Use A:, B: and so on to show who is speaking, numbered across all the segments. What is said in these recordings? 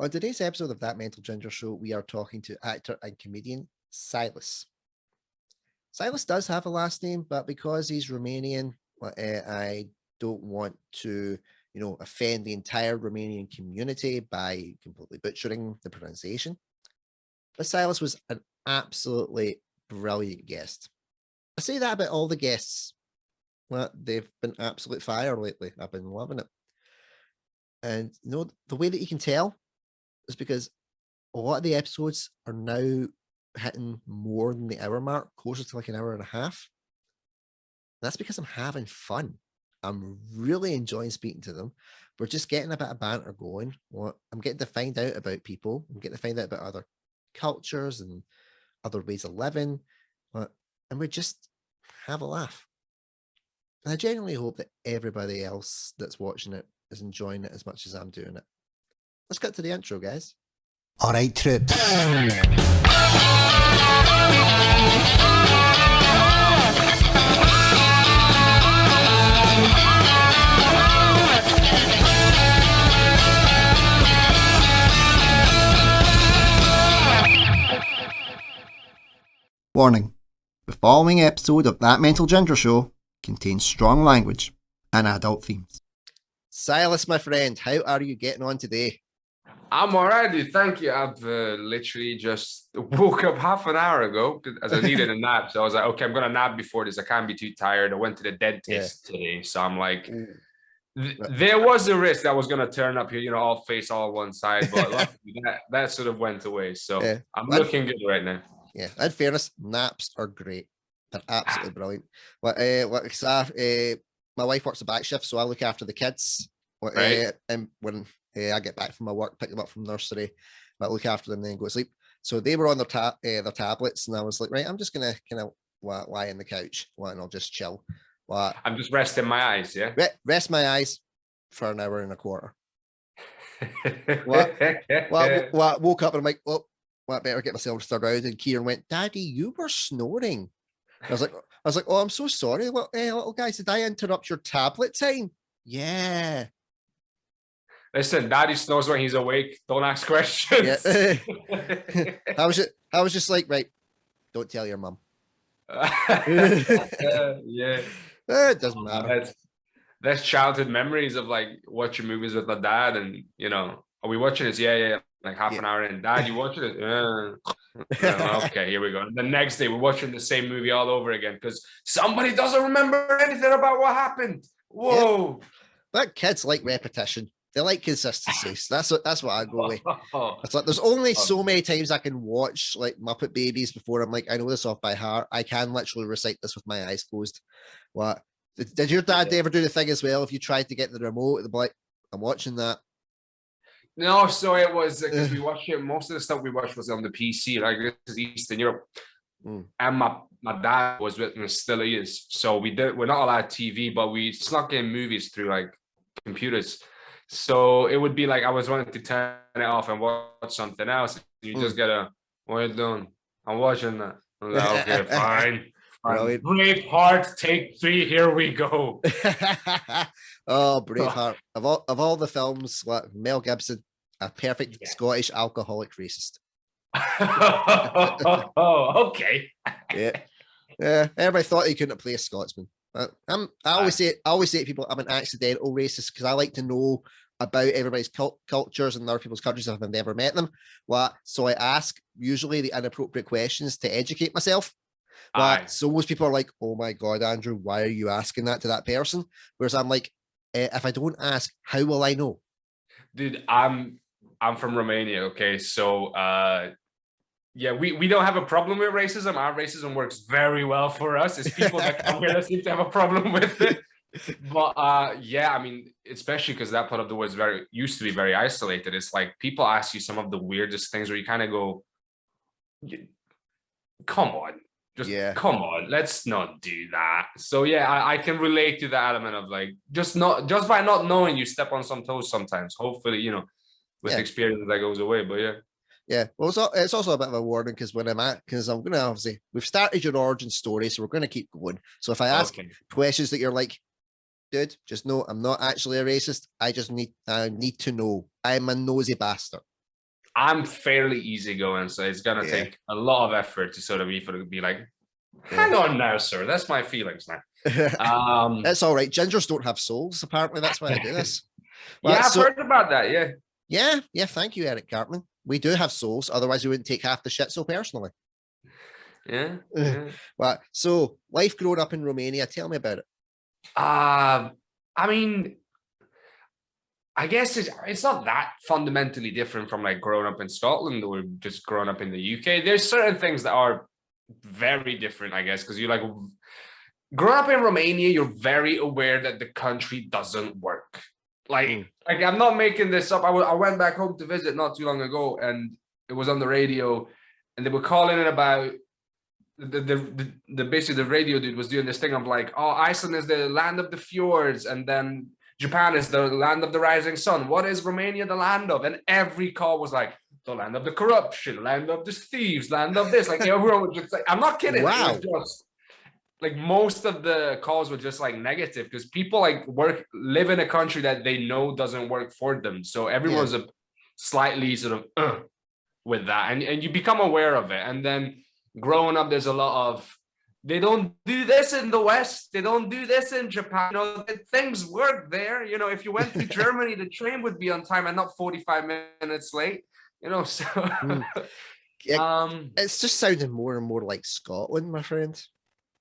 A: On today's episode of That Mental Ginger Show, we are talking to actor and comedian Sylas. Sylas does have a last name, but because he's Romanian, I don't want to, offend the entire Romanian community by completely butchering the pronunciation. But Sylas was an absolutely brilliant guest. I say that about all the guests. Well, they've been absolute fire lately. I've been loving it. And the way that you can tell is because a lot of the episodes are now hitting more than the hour mark, closer to like an hour and a half. That's because I'm having fun. I'm really enjoying speaking to them. We're just getting a bit of banter going. I'm getting to find out about people. I'm getting to find out about other cultures and other ways of living. And we just have a laugh. And I genuinely hope that everybody else that's watching it is enjoying it as much as I'm doing it. Let's get to the intro, guys.
B: All right, troops. Warning. The following episode of That Mental Ginger Show contains strong language and adult themes.
A: Sylas, my friend, how are you getting on today?
C: I'm alright, dude. Thank you. I've literally just woke up half an hour ago as I needed a nap. So I was like, okay, I'm going to nap before this. I can't be too tired. I went to the dentist today. So I'm like, there was a risk that was going to turn up here, all face all one side. But luckily that sort of went away. So I'm looking good right now.
A: Yeah, in fairness, naps are great. They're absolutely brilliant. My wife works a back shift, so I look after the kids.
C: Right.
A: And when I get back from my work, pick them up from nursery, I look after them, then go to sleep. So they were on their tablets, and I was like, right, I'm just gonna kind of lie in the couch, and I'll just chill.
C: I'm just resting my eyes, yeah.
A: Rest my eyes for an hour and a quarter. Woke up and I'm like, I better get myself around. And Kieran went, "Daddy, you were snoring." I was like, "Oh, I'm so sorry, little guys. Did I interrupt your tablet time?" Yeah.
C: Listen, Daddy snores when he's awake. Don't ask questions.
A: Yeah. I was just like, right, don't tell your mum.
C: Yeah.
A: It doesn't matter.
C: That's childhood memories of like watching movies with my dad, and are we watching this? Yeah. Like half an hour in. Dad, you watching it? Okay, here we go. And the next day we're watching the same movie all over again because somebody doesn't remember anything about what happened. Whoa.
A: Yeah. But kids like repetition. They like consistency. So that's what I go with. It's like there's only so many times I can watch like Muppet Babies before I'm like, I know this off by heart. I can literally recite this with my eyes closed. What? Did your dad ever do the thing as well? If you tried to get the remote, they'd be like, I'm watching that.
C: No, so it was because we watched it. Most of the stuff we watched was on the PC. Like this is Eastern Europe, and my dad was with me, still is. So we're not allowed TV, but we snuck in movies through like computers. So it would be like I was wanting to turn it off and watch something else. You just gotta, what are you doing? I'm watching that. I'm like, okay, fine. Braveheart, take 3. Here we go.
A: Oh, Braveheart! Of all the films, Mel Gibson, a perfect Scottish alcoholic racist.
C: Oh, okay.
A: Yeah. Everybody thought he couldn't play a Scotsman. I always say to people, I'm an accidental racist because I like to know about everybody's cultures and other people's countries if I've never met them. So I ask usually the inappropriate questions to educate myself. So most people are like, "Oh my God, Andrew, why are you asking that to that person?" Whereas I'm like, if I don't ask, how will I know?
C: Dude, I'm from Romania. Okay, so we don't have a problem with racism. Our racism works very well for us. It's people that come here that seem to have a problem with it. But I mean, especially because that part of the world used to be very isolated. It's like people ask you some of the weirdest things where you kind of go, "Come on." Come on, let's not do that. So I can relate to the element of like just by not knowing you step on some toes sometimes. Hopefully, with experience that goes away. But
A: well, it's also a bit of a warning because I'm gonna obviously we've started your origin story, so we're gonna keep going. So if I ask questions that you're like, dude, just know I'm not actually a racist. I need to know. I'm a nosy bastard.
C: I'm fairly easygoing, so it's gonna take a lot of effort to sort of be like, hang on now, sir. That's my feelings now.
A: That's all right. Gingers don't have souls. Apparently, that's why I do this.
C: Yeah, I've heard about that.
A: Yeah. Thank you, Eric Cartman. We do have souls. Otherwise, we wouldn't take half the shit so personally.
C: Yeah.
A: Well, so life growing up in Romania. Tell me about it.
C: I mean, I guess it's not that fundamentally different from like growing up in Scotland or just growing up in the UK. There's certain things that are very different, I guess, because you're like growing up in Romania, you're very aware that the country doesn't work. Like I'm not making this up. I went back home to visit not too long ago, and it was on the radio, and they were calling it about the basically the radio dude was doing this thing of like, oh, Iceland is the land of the fjords, and then Japan is the land of the rising sun. What is Romania the land of? And every call was like, the land of the corruption, land of the thieves, land of this. Like everyone was just like, I'm not kidding.
A: Wow.
C: It was just like most of the calls were just like negative because people like live in a country that they know doesn't work for them. So everyone's a slightly sort of with that, and you become aware of it. And then growing up, there's a lot of, they don't do this in the West. They don't do this in Japan. You know, things work there. You know, if you went to Germany, the train would be on time and not 45 minutes late. You know, so
A: it's just sounding more and more like Scotland, my friend.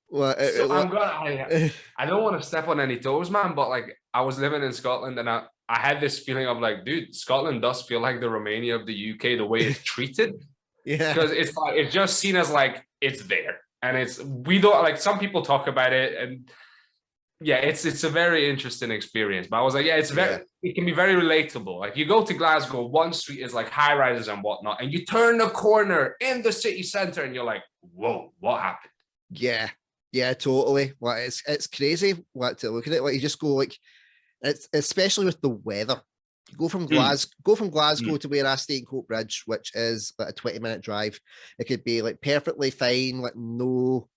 A: Well,
C: I don't want to step on any toes, man, but like I was living in Scotland and I had this feeling of like, dude, Scotland does feel like the Romania of the UK, the way it's treated. Because it's like it's just seen as like it's there. And we don't like, some people talk about it, and it's a very interesting experience. But I was like, it can be very relatable. Like you go to Glasgow, one street is like high rises and whatnot, and you turn the corner in the city center, and you're like, whoa, what happened?
A: Yeah, totally. Well, it's crazy what to look at it. Like you just go like, it's especially with the weather. You go from Glasgow to where I stay in Coatbridge, which is like a 20-minute drive. It could be like perfectly fine, like no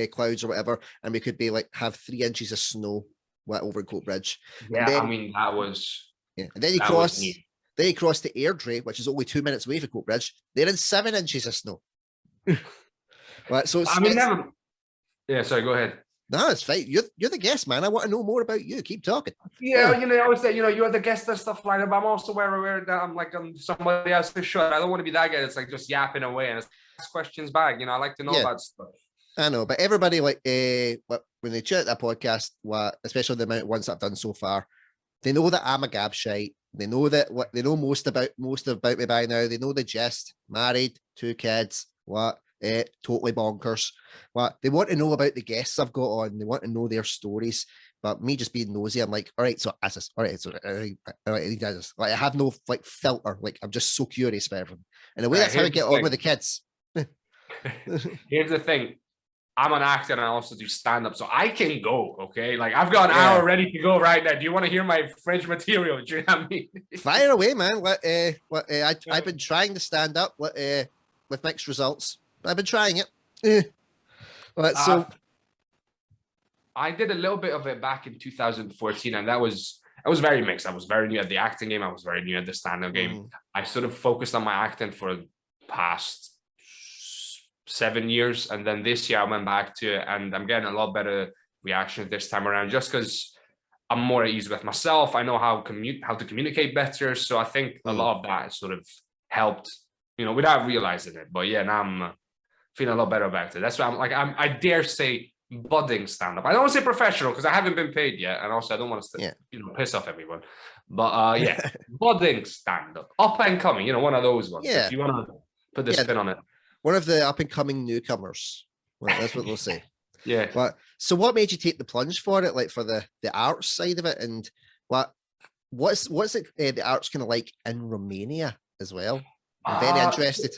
A: clouds or whatever, and we could be like have 3 inches of snow over in Coatbridge.
C: Yeah, then, I mean that was.
A: Yeah, and then you cross to Airdrie, which is only 2 minutes away from Coatbridge. They're in 7 inches of snow. Right, so
C: yeah, sorry, go ahead.
A: No, it's fine. You're the guest, man. I want to know more about you. Keep talking.
C: Yeah, you know, I always say, you know, you're the guest and stuff like that. But I'm also aware that I'm somebody else for sure. I don't want to be that guy that's like just yapping away and ask questions back. You know, I like to know about stuff.
A: I know, but everybody like when they chat that podcast, especially the amount of ones I've done so far, they know that I'm a gab shite. They know that they know most about me by now. They know the gist. Married, 2 kids. Totally bonkers. They want to know about the guests I've got on. They want to know their stories. But me just being nosy, I'm like, all right, so that's this. All right, so all right, he does this. Like I have no like filter. Like I'm just so curious about everything. And the way that's how I get on with the kids.
C: Here's the thing. I'm an actor and I also do stand-up, so I can go, okay? Like I've got an hour ready to go right now. Do you want to hear my French material? Do you know what I mean?
A: Fire away, man. I've been trying to stand up with mixed results. I've been trying it. So
C: I did a little bit of it back in 2014, and I was very mixed. I was very new at the acting game. I was very new at the stand-up game. I sort of focused on my acting for the past 7 years, and then this year I went back to it, and I'm getting a lot better reactions this time around, just because I'm more at ease with myself. I know how to communicate better, so I think a lot of that sort of helped, you know, without realizing it. But yeah, now I'm feeling a lot better about it. That's why I dare say budding stand-up. I don't want to say professional because I haven't been paid yet, and also I don't want to piss off everyone. But budding stand-up, up and coming. You know, one of those ones.
A: Yeah.
C: If you want to put the spin on it,
A: one of the up-and-coming newcomers. Well, that's what they'll say.
C: Yeah.
A: But so, what made you take the plunge for it? Like for the arts side of it, and what's it the arts kind of like in Romania as well? I'm very interested.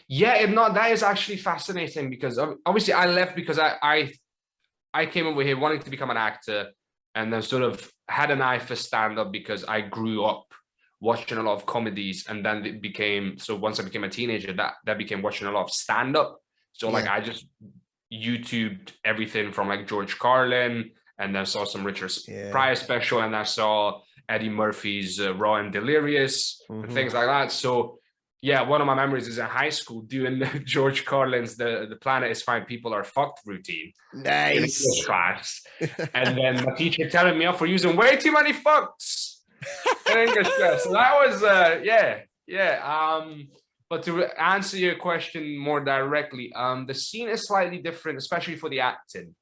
C: Yeah, that is actually fascinating because obviously I left because I came over here wanting to become an actor, and then sort of had an eye for stand-up because I grew up watching a lot of comedies, and then it became, so once I became a teenager, that became watching a lot of stand-up. So like I just YouTubed everything from like George Carlin, and then saw some Richard Pryor special, and I saw Eddie Murphy's Raw and Delirious and things like that. So yeah, one of my memories is in high school doing George Carlin's "The Planet Is Fine, People Are Fucked" routine in
A: Nice.
C: English class, and then my teacher telling me off for using way too many fucks in English class. So that was But to answer your question more directly, the scene is slightly different, especially for the acting,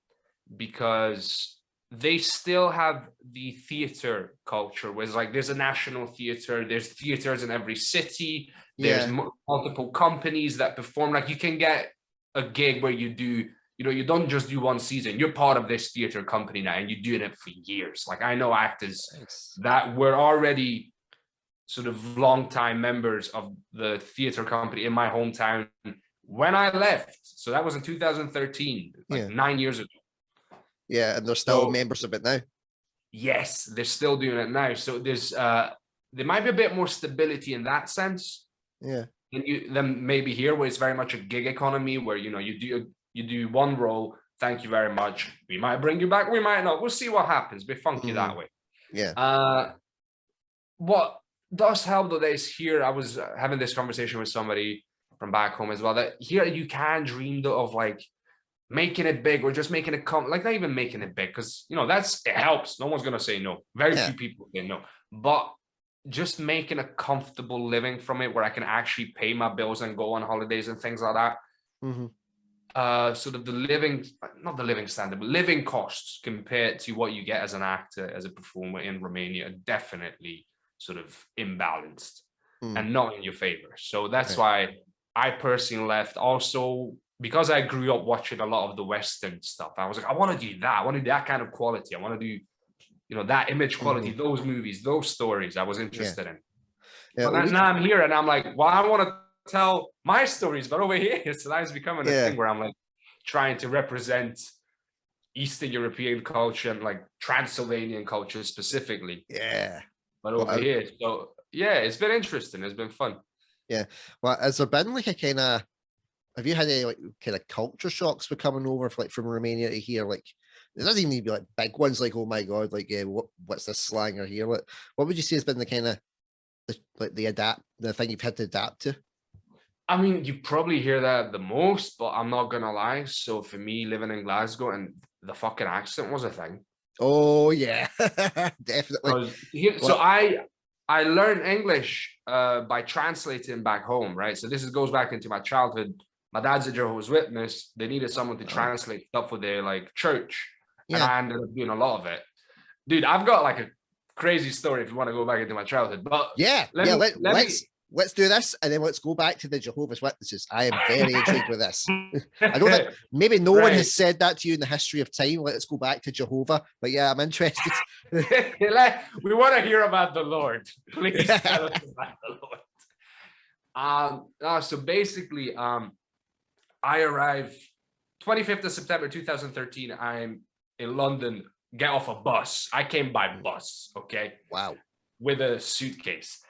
C: because they still have the theater culture, where it's like there's a national theater, there's theaters in every city, there's multiple companies that perform. Like you can get a gig where you do, you don't just do one season, you're part of this theater company now and you're doing it for years. Like I know actors that were already sort of long-time members of the theater company in my hometown when I left. So that was in 2013, like 9 years ago.
A: Yeah, and they're still members of it now. Yes,
C: they're still doing it now. So there's there might be a bit more stability in that sense.
A: Yeah.
C: And then maybe here where it's very much a gig economy, where you do one role, thank you very much. We might bring you back, we might not. We'll see what happens. Be funky that way.
A: Yeah.
C: What does help though is here. I was having this conversation with somebody from back home as well, that here you can dream of like making it big, or just making it like not even making it big, because it helps. No one's gonna say no. Very few people say no, but just making a comfortable living from it, where I can actually pay my bills and go on holidays and things like that. Sort of not the living standard, but living costs compared to what you get as an actor, as a performer in Romania, are definitely sort of imbalanced and not in your favor. So that's why I personally left. Also, because I grew up watching a lot of the Western stuff, I was like, I want to do that. I want to do that kind of quality. I want to do, that image quality, those movies, those stories I was interested in. But now I'm here and I'm like, well, I want to tell my stories, but over here, so now it's becoming a thing where I'm like trying to represent Eastern European culture and like Transylvanian culture specifically.
A: Yeah.
C: But over here, so yeah, it's been interesting. It's been fun.
A: Yeah. Well, has there been like a kind of, have you had any like kind of culture shocks for coming over from Romania to here? Like, it doesn't even need to be like big ones, like, oh my god, like what's this slang or here? What would you say has been the kind of the thing you've had to adapt to?
C: I mean, you probably hear that the most, but I'm not gonna lie. So for me, living in Glasgow, and the fucking accent was a thing.
A: Oh yeah, definitely.
C: So I learned English by translating back home, right? So this goes back into my childhood. My dad's a Jehovah's Witness. They needed someone to translate stuff for their like church, and I ended up doing a lot of it. Dude, I've got like a crazy story if you want to go back into my childhood. But
A: let's do this, and then let's go back to the Jehovah's Witnesses. I am very intrigued with this. I don't think maybe no one has said that to you in the history of time. Let's go back to Jehovah, but yeah, I'm interested.
C: We want to hear about the Lord. Please tell us about the Lord. So basically, I arrived 25th of September 2013. I'm in London. Get off a bus. I came by bus. Okay.
A: Wow.
C: With a suitcase.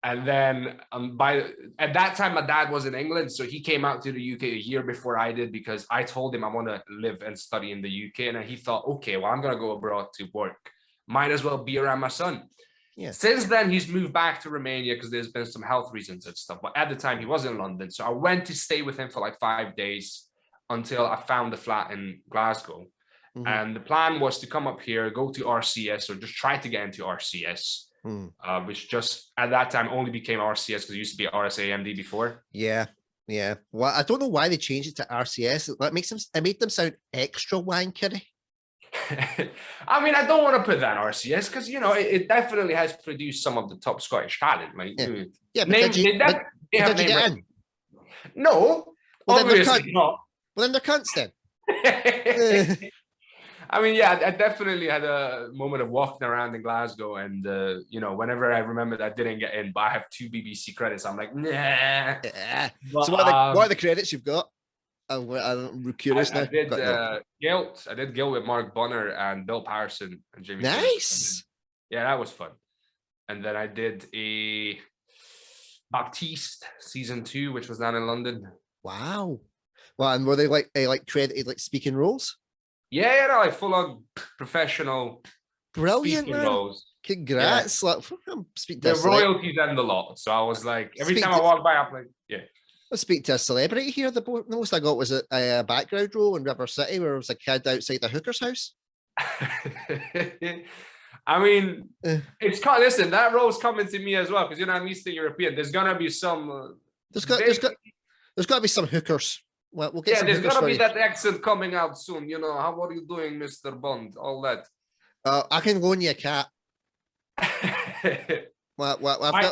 C: And then at that time, my dad was in England. So he came out to the UK a year before I did, because I told him I want to live and study in the UK. And he thought, okay, well, I'm going to go abroad to work. Might as well be around my son. Yeah. Since then, he's moved back to Romania because there's been some health reasons and stuff. But at the time, he was in London. So I went to stay with him for like 5 days until I found a flat in Glasgow. And the plan was to come up here, go to RCS, or just try to get into RCS. Which just at that time only became RCS because it used to be RSAMD before.
A: Yeah. Well, I don't know why they changed it to RCS. It made them sound extra wankery.
C: I mean, I don't want to put that in RCS because it definitely has produced some of the top Scottish talent. Like,
A: but did you get in?
C: No,
A: well,
C: obviously not.
A: Well, then they're cunts then.
C: I mean, yeah, I definitely had a moment of walking around in Glasgow, and whenever I remember that I didn't get in, but I have 2 BBC credits, I'm like, nah.
A: Yeah. But, so what are the credits you've got? I'm curious now.
C: I did Guilt. I did Guilt with Mark Bonner and Bill Patterson and Jamie.
A: Nice.
C: Yeah, that was fun. And then I did a Baptiste season 2, which was down in London.
A: Wow. Well, and were they like credited like speaking roles?
C: Yeah, like full on professional
A: brilliant
C: roles.
A: Congrats. Like, speak to
C: The royalties and the lot. So I was like, every time I walk by, I'm like, yeah.
A: Let's speak to a celebrity here. The most I got was a background role in River City where it was a kid outside the hooker's house.
C: I mean, it's listen, that role's coming to me as well because I'm Eastern European. There's gonna be some.
A: There's got to be some hookers. Well, we'll get some
C: there's
A: hookers
C: gonna be
A: you.
C: that accent coming out soon. How are you doing, Mr. Bond? All that.
A: I can loan you a cat.
C: I've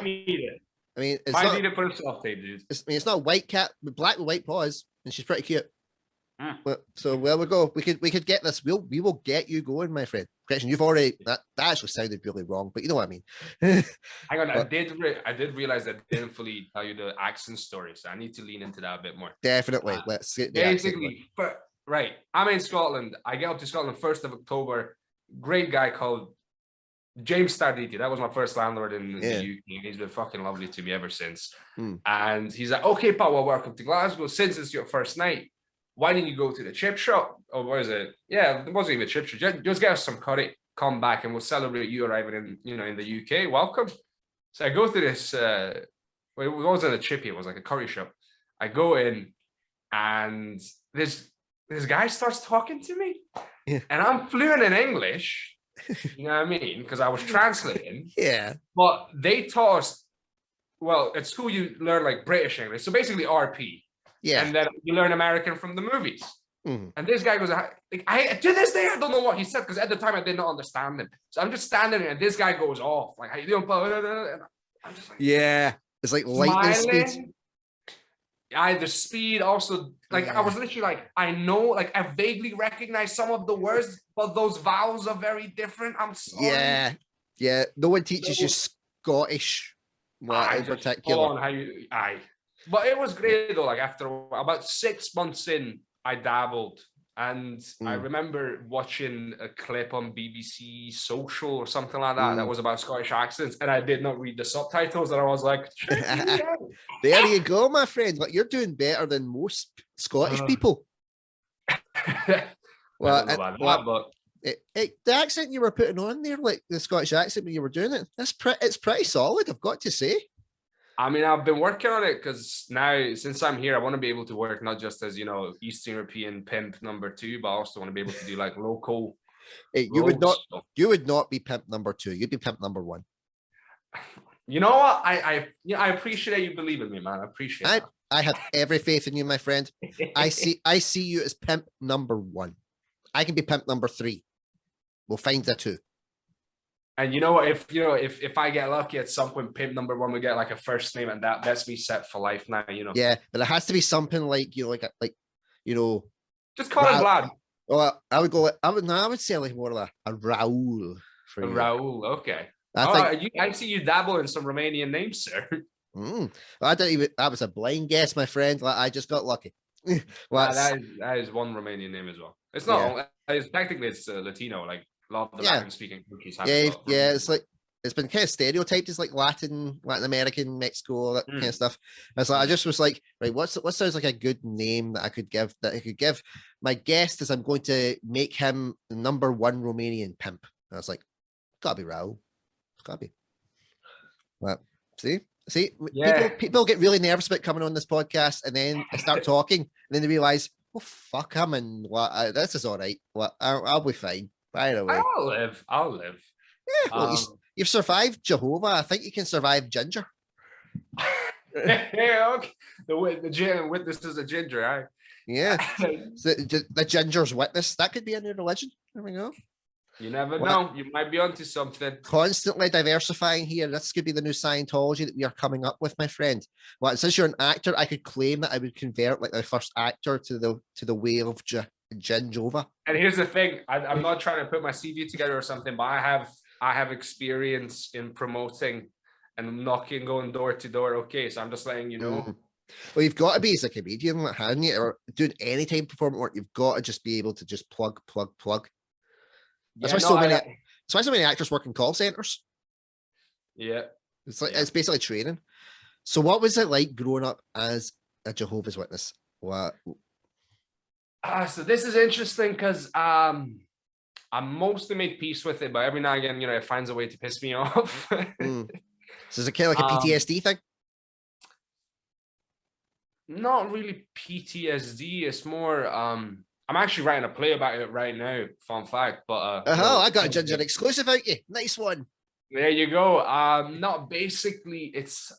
C: need it.
A: I mean,
C: I need it for a soft tape, dude.
A: It's not a white cat, but black with white paws, and she's pretty cute. So there we go. We could get this. We will get you going, my friend. Question, you've already that actually sounded really wrong, but you know what I mean.
C: Hang on, I did realize that I didn't fully tell you the accent story, so I need to lean into that a bit more.
A: Definitely. Let's get
C: basically. But right, I'm in Scotland. I get up to Scotland 1st of October. Great guy called James Starditi. That was my first landlord in the UK. He's been fucking lovely to me ever since. And he's like, okay, pal, well, welcome to Glasgow. Since it's your first night, why didn't you go to the chip shop? Or what is it? Yeah, it wasn't even a chip shop. Just get us some curry. Come back and we'll celebrate you arriving in the UK. Welcome. So I go to this. It wasn't a chippy. It was like a curry shop. I go in, and this guy starts talking to me, and I'm fluent in English. You know what I mean? Because I was translating.
A: Yeah.
C: But they taught us. Well, at school you learn like British English, so basically RP.
A: Yeah.
C: And then you learn American from the movies.
A: Mm-hmm.
C: And this guy goes, I to this day I don't know what he said because at the time I did not understand him. So I'm just standing there, and this guy goes off like, "How you doing?" And I'm just like,
A: yeah, it's like lightning speed.
C: The speed also, like I was literally like, I know, like I vaguely recognize some of the words, but those vowels are very different. I'm sorry.
A: Yeah. No one teaches you Scottish. In particular.
C: But it was great though. Like after about 6 months in, I dabbled, and I remember watching a clip on BBC Social or something like that that was about Scottish accents, and I did not read the subtitles, and I was like,
A: there you go, my friend. Like, you're doing better than most Scottish people.
C: Well, I don't know about that, but
A: the accent you were putting on there, like the Scottish accent when you were doing it, it's pretty solid, I've got to say.
C: I mean, I've been working on it because now, since I'm here, I want to be able to work not just as, Eastern European pimp number 2, but I also want to be able to do like local.
A: You would not be pimp number 2. You'd be pimp number 1.
C: You know what? I appreciate you believe in me, man. I appreciate it.
A: I have every faith in you, my friend. I see you as pimp number 1. I can be pimp number 3. We'll find the 2.
C: And you know what? If I get lucky at some point, pimp number 1 will get like a first name, and that's me set for life now.
A: Yeah, but it has to be something like
C: just call it Vlad.
A: Well, I would say like more of a Raul.
C: A Raul, okay. I see you dabble in some Romanian names, sir.
A: I didn't even. That was a blind guess, my friend. Like, I just got lucky.
C: That is one Romanian name as well. It's not. Technically, it's Latino. Like, a lot of the Latin-speaking countries have.
A: It's like it's been kind of stereotyped as like Latin American, Mexico, that kind of stuff. And so I just was like, right, what sounds like a good name that I could give my guest is I'm going to make him the number 1 Romanian pimp. And I was like, gotta be Raul. It's gotta be. Well, see, people get really nervous about coming on this podcast, and then I start talking, and then they realize, oh fuck, this is all right. Well, I'll be fine. By the way,
C: I'll live.
A: Yeah, well, you've survived Jehovah. I think you can survive Ginger.
C: Yeah, okay. The witness is a ginger, right?
A: Yeah, the Ginger's witness. That could be a new religion. There we go.
C: You never know. You might be onto something.
A: Constantly diversifying here. This could be the new Scientology that we are coming up with, my friend. Well, since you're an actor, I could claim that I would convert like the first actor to the way of Jehovah.
C: And here's the thing: I'm not trying to put my CV together or something, but I have experience in promoting and knocking, going door to door. Okay, so I'm just letting you know.
A: Well, you've got to be as a comedian, hadn't you, or doing any type of performance work. You've got to just be able to just plug. That's why so many actors work in call centers.
C: Yeah,
A: it's basically training. So, what was it like growing up as a Jehovah's Witness? What?
C: So this is interesting because mostly made peace with it, but every now and again, it finds a way to piss me off.
A: So is it kind of like a PTSD thing?
C: Not really PTSD. It's more, I'm actually writing a play about it right now. Fun fact, but
A: I got a Ginger exclusive out you. Nice one.
C: There you go. Not basically, it's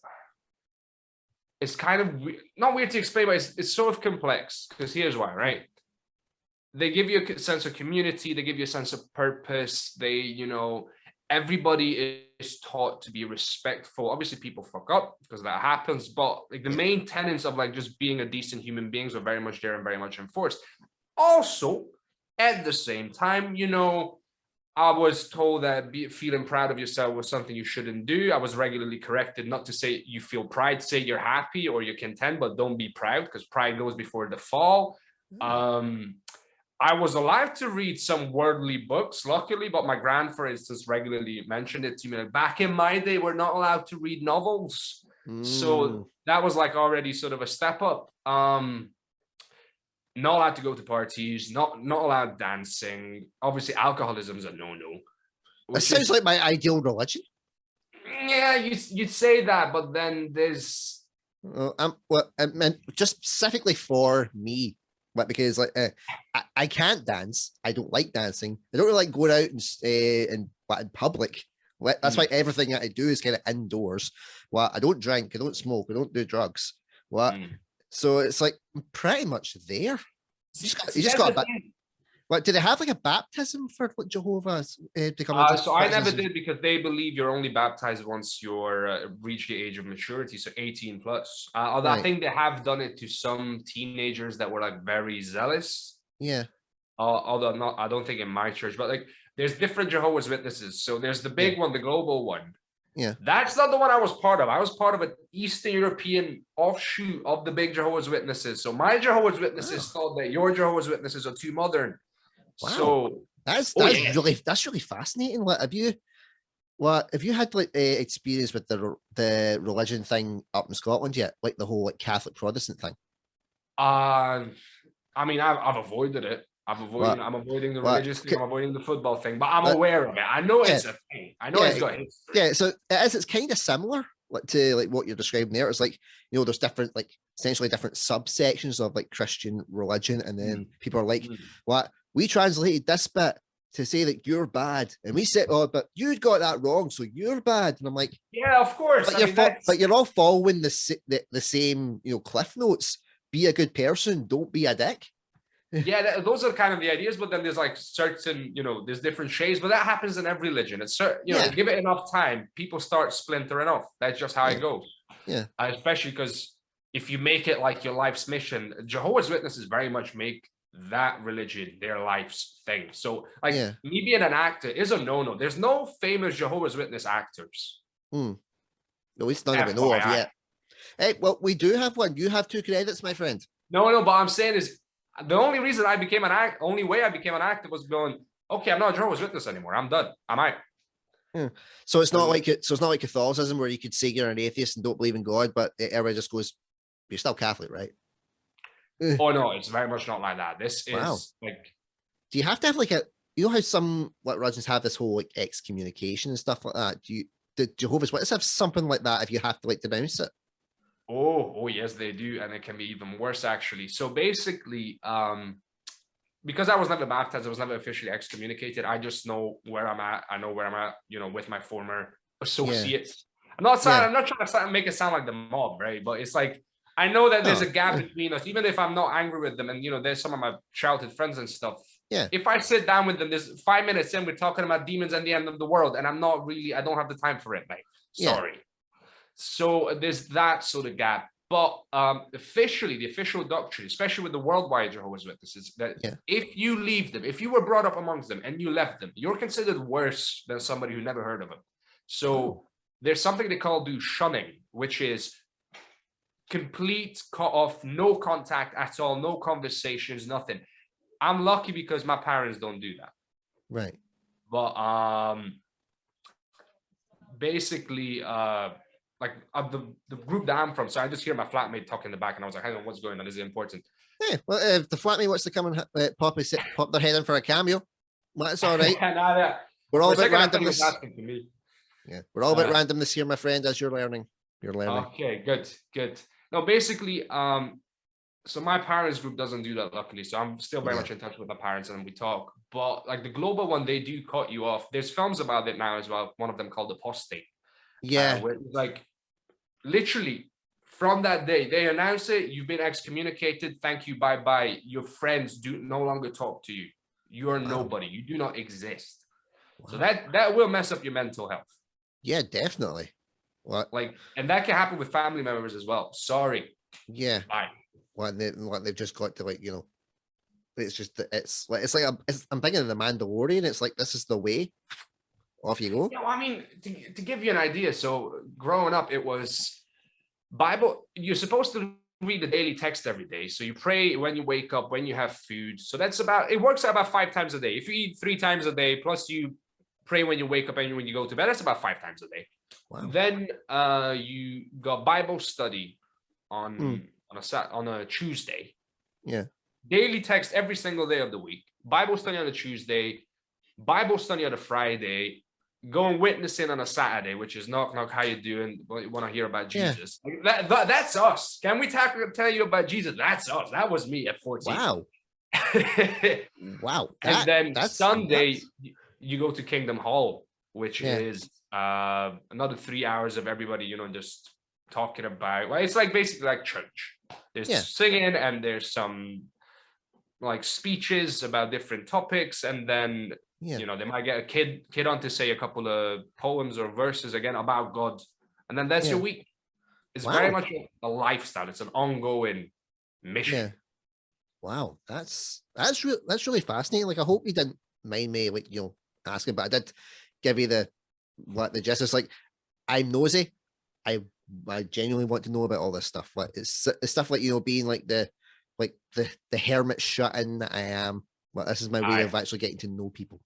C: kind of not weird to explain, but it's sort of complex, because here's why, right? They give you a sense of community, they give you a sense of purpose, everybody is taught to be respectful. Obviously people fuck up because that happens, but like the main tenets of like just being a decent human beings are very much there and very much enforced. Also, at the same time, I was told that feeling proud of yourself was something you shouldn't do. I was regularly corrected not to say you feel pride, say you're happy or you're content, but don't be proud, because pride goes before the fall. I was allowed to read some worldly books, luckily, but my gran, for instance, regularly mentioned it to me. Like, back in my day, we're not allowed to read novels. So that was like already sort of a step up. Not allowed to go to parties, not allowed dancing. Obviously, alcoholism is a no-no.
A: It sounds like my ideal religion.
C: Yeah, you'd say that, but then there's...
A: just specifically for me, but because like I can't dance, I don't like dancing. I don't really like going out in public. That's why everything that I do is kind of indoors. Well, I don't drink, I don't smoke, I don't do drugs. So it's like I'm pretty much there. You just got a What, do they have like a baptism for Jehovah's to come into?
C: So I never did, because they believe you're only baptized once you're reach the age of maturity, so 18 plus. Although I think they have done it to some teenagers that were like very zealous.
A: Yeah.
C: Although I don't think in my church, but like there's different Jehovah's Witnesses. So there's the big one, the global one.
A: Yeah.
C: That's not the one I was part of. I was part of an Eastern European offshoot of the big Jehovah's Witnesses. So my Jehovah's Witnesses thought that your Jehovah's Witnesses are too modern.
A: Wow.
C: So
A: that's really fascinating. Like, have you had like experience with the religion thing up in Scotland yet? Like the whole like Catholic Protestant thing?
C: I mean, I've avoided it. I'm avoiding the religious thing. I'm avoiding the football thing, but I'm aware of it. I know it's a thing. I know it's got history. Yeah,
A: so it's kind of similar to like what you're describing there. It's like, there's different, like essentially different subsections of like Christian religion, and then people are like, "What? We translated this bit to say that you're bad," and we said, "Oh, but you got that wrong, so you're bad." And I'm like,
C: "Yeah, of course."
A: But you're all following the same cliff notes. Be a good person. Don't be a dick.
C: Yeah, those are kind of the ideas, but then there's like certain, there's different shades, but that happens in every religion. It's give it enough time, people start splintering off. That's just how it goes.
A: Yeah.
C: Especially because if you make it like your life's mission, Jehovah's Witnesses very much make that religion their life's thing. So like me being an actor is a no-no. There's no famous Jehovah's Witness actors.
A: At least none we know of yet. Hey, well, we do have one. You have 2 credits, my friend.
C: No, but I'm saying is, the only reason I became only way I became an actor was going, okay, I'm not a Jehovah's Witness anymore. I'm done. I'm out.
A: So it's not like Catholicism where you could say you're an atheist and don't believe in God, but everybody just goes, you're still Catholic, right?
C: Oh no, it's very much not like that. This is like,
A: do you have to have like how some like religions have this whole like excommunication and stuff like that? Do Jehovah's Witnesses have something like that if you have to like denounce it?
C: Oh yes, they do, and it can be even worse actually. So basically, because I was never baptized, I was never officially excommunicated. I just know where I'm at. I know where I'm at, with my former associates. I'm not trying to make it sound like the mob, right? But it's like I know that there's a gap between us, even if I'm not angry with them, and there's some of my childhood friends and stuff.
A: Yeah.
C: If I sit down with them, there's 5 minutes in, we're talking about demons and the end of the world, and I don't have the time for it, mate. Sorry. So there's that sort of gap. But officially, the official doctrine, especially with the worldwide Jehovah's Witnesses, that if you leave them, if you were brought up amongst them and you left them, you're considered worse than somebody who never heard of them. So there's something they call shunning, which is complete cut off, no contact at all, no conversations, nothing. I'm lucky because my parents don't do that.
A: Right.
C: But basically, the group that I'm from, so I just hear my flatmate talk in the back, and I was like, hang on, what's going on? Is it important?
A: Hey, well, if the flatmate wants to come and pop their head in for a cameo, Well, that's all right.
C: Nah,
A: We're all
C: for a
A: a bit
C: second, I
A: random
C: thought you was
A: this.
C: asking for me.
A: Yeah, we're all a bit
C: Uh,
A: random this year, my friend. As you're learning,
C: Okay, good. No, basically, so my parents group doesn't do that, luckily. So I'm still very
A: Yeah.
C: much in touch with my parents and we talk. But like the global one, they do cut you off. There's films about it now as well. One of them called Apostate.
A: Yeah,
C: Where it's like literally from that day, they announce it, you've been excommunicated. Thank you, bye-bye. Your friends do no longer talk to you. You are nobody. You do not exist. So
A: wow.
C: that will mess up your mental health.
A: Yeah, definitely. What?
C: Like, and that can happen with family members as well. Sorry.
A: Yeah.
C: Bye.
A: What they've just got to, like, you know, it's just that it's like I'm thinking of the Mandalorian. It's like, this is the way. Off you go.
C: Yeah, well, I mean, to give you an idea, so growing up, it was Bible. You're supposed to read the daily text every day. So you pray when you wake up, when you have food. So that's it works out about 5 times a day. If you eat 3 times a day, plus you pray when you wake up and when you go to bed, that's about 5 times a day. Wow. Then you got Bible study on a Tuesday.
A: Yeah.
C: Daily text every single day of the week. Bible study on a Tuesday. Bible study on a Friday. Going witnessing on a Saturday, which is knock knock, how you doing? Want to hear about Jesus? Yeah. That's us. Can we tell you about Jesus? That's us. That was me at 14.
A: Wow. Wow.
C: And then Sunday, you go to Kingdom Hall, which is another 3 hours of everybody, you know, just talking about. Well, it's like basically like church. There's singing and there's some like speeches about different topics, and then you know, they might get a kid on to say a couple of poems or verses again about God, and then that's your week. It's very much a lifestyle. It's an ongoing mission.
A: Yeah. Wow, that's really fascinating. Like, I hope you didn't mind me, like, you know, asking, but I did give you the gist. It's like, I'm nosy. I genuinely want to know about all this stuff. Like, it's stuff like, you know, being like the hermit shut in that I am. Well, this is my way of actually getting to know people.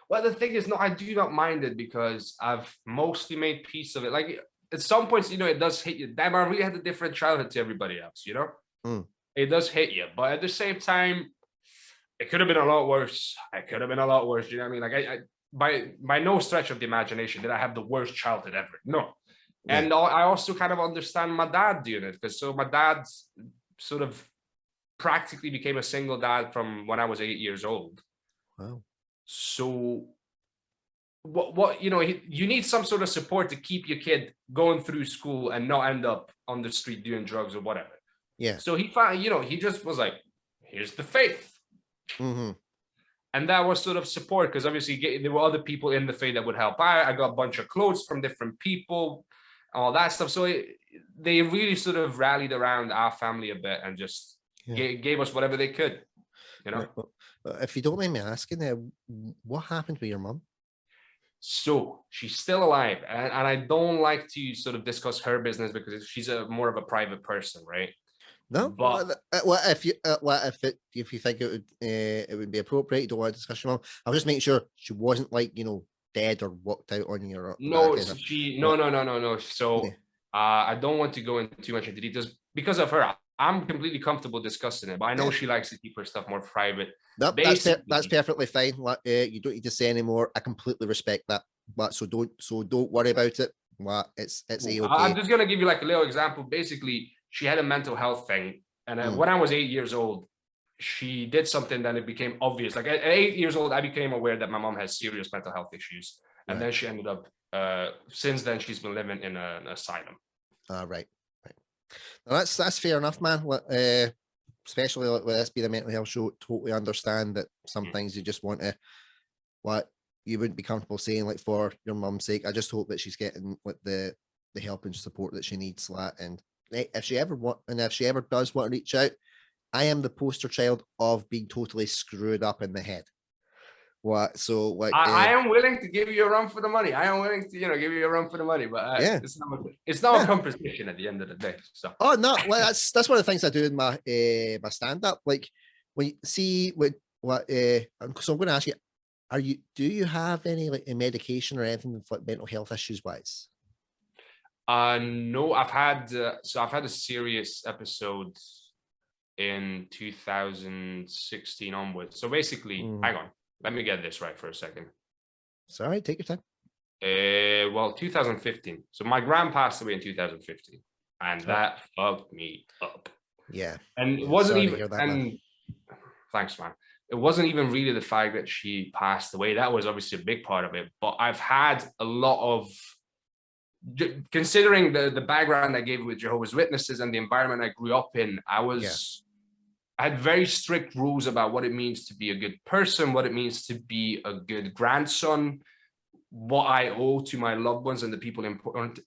C: Well, the thing is, no, I do not mind it because I've mostly made peace of it. Like, at some points, you know, it does hit you. Damn, I really had a different childhood to everybody else, you know? It does hit you. But at the same time, it could have been a lot worse. You know what I mean? Like, by no stretch of the imagination did I have the worst childhood ever. No. Yeah. And I also kind of understand my dad doing it, because so my dad sort of practically became a single dad from when I was 8 years old.
A: Wow.
C: So what you know, you need some sort of support to keep your kid going through school and not end up on the street doing drugs or whatever.
A: Yeah.
C: So he found, you know, he just was like, here's the faith.
A: Mm-hmm.
C: And that was sort of support, because obviously there were other people in the faith that would help. I got a bunch of clothes from different people, all that stuff. So they really sort of rallied around our family a bit and just gave us whatever they could, you know.
A: If you don't mind me asking, what happened with your mom?
C: So she's still alive, and I don't like to sort of discuss her business because she's more of a private person, right?
A: No, but if you think it would be appropriate, you don't want to discuss your mom. I was just making sure she wasn't, like, you know, dead or walked out on you. Or
C: no. So I don't want to go into too much into details because of her. I'm completely comfortable discussing it, but I know she likes to keep her stuff more private.
A: Nope, that's perfectly fine. You don't need to say anymore. I completely respect that. But so don't worry about it. It's okay.
C: I'm just gonna give you like a little example. Basically, she had a mental health thing, and when I was 8 years old, she did something that it became obvious. Like at 8 years old, I became aware that my mom has serious mental health issues, and then she ended up. Since then, she's been living in an asylum.
A: Right. Now, that's fair enough, man. Especially with this being a mental health show, totally understand that some things you just want to, you wouldn't be comfortable saying, like, for your mum's sake. I just hope that she's getting the help and support that she needs. And if she ever does want to reach out, I am the poster child of being totally screwed up in the head. I
C: am willing to give you a run for the money. I am willing to, give you a run for the money, but it's not a competition at the end of the day. So
A: that's one of the things I do in my my stand-up. Like, when you see so I'm going to ask you, do you have any like medication or anything for mental health issues wise?
C: No, I've had a serious episode in 2016 onwards. So basically, hang on. Let me get this right for a second.
A: Sorry, take your time.
C: Well, 2015. So my grand passed away in 2015, and that fucked me up.
A: Yeah.
C: And it wasn't even. Thanks, man. It wasn't even really the fact that she passed away. That was obviously a big part of it. But I've had a lot of, considering the background I gave with Jehovah's Witnesses and the environment I grew up in, I had very strict rules about what it means to be a good person, what it means to be a good grandson, what I owe to my loved ones and the people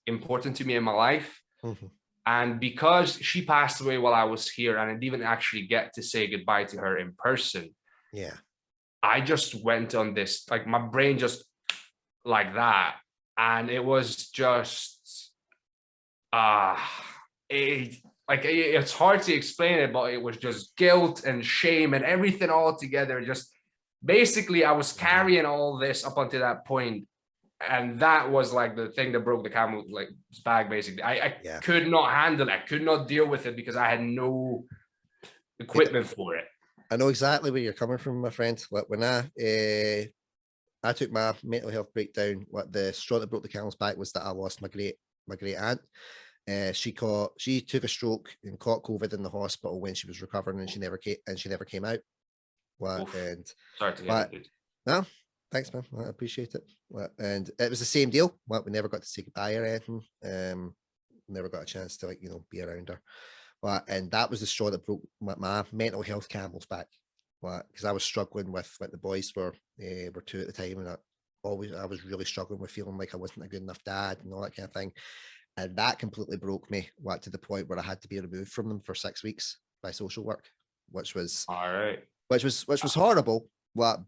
C: important to me in my life.
A: Mm-hmm.
C: And because she passed away while I was here, and I didn't even actually get to say goodbye to her in person, I just went on this, like my brain just like that. And it was just, it's hard to explain it, but it was just guilt and shame and everything all together. Just basically, I was carrying all this up until that point, and that was like the thing that broke the camel's back. Basically, I could not handle it. I could not deal with it because I had no equipment for it.
A: I know exactly where you're coming from, my friend. Like when I took my mental health breakdown, what the straw that broke the camel's back was that I lost my great aunt. She took a stroke and caught COVID in the hospital when she was recovering, and she never came out. And
C: sorry to hear that.
A: No, thanks, man. I appreciate it. And it was the same deal. We never got to say goodbye or anything. Never got a chance to be around her. And that was the straw that broke my mental health camel's back. Because I was struggling with the boys were 2 at the time, and I was really struggling with feeling like I wasn't a good enough dad and all that kind of thing. And that completely broke me, to the point where I had to be removed from them for 6 weeks by social work, which was which was horrible. But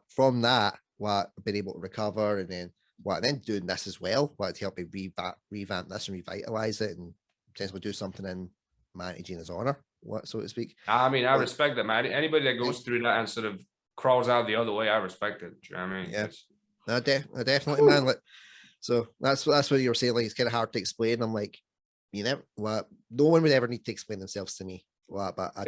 A: from that, I've been able to recover, and then doing this as well, to help me revamp this and revitalize it, and potentially do something in my Auntie Gina's honor, so to speak.
C: I mean, I respect that, man. Anybody that goes through that and sort of crawls out the other way, I respect it. Do you know what I mean?
A: Yeah, no, definitely, man. So that's what you were saying. Like, it's kind of hard to explain. I'm like, no one would ever need to explain themselves to me. But I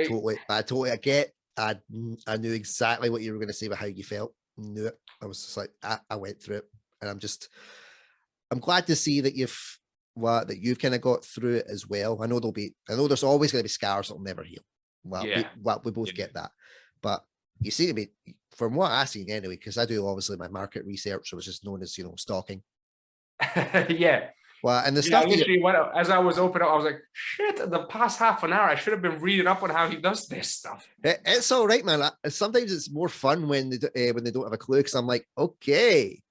A: totally get. I knew exactly what you were going to say about how you felt. Knew it. I was just like, I went through it, and I'm glad to see that you've kind of got through it as well. I know there's always going to be scars that'll never heal. We both get that, but you see me from what I seen anyway, because I do obviously my market research, which is known as stalking.
C: Yeah.
A: Well, and the stuff
C: as I was opening up, I was like, shit, in the past half an hour, I should have been reading up on how he does this stuff.
A: It's all right, man. Sometimes it's more fun when they don't have a clue, because I'm like, okay,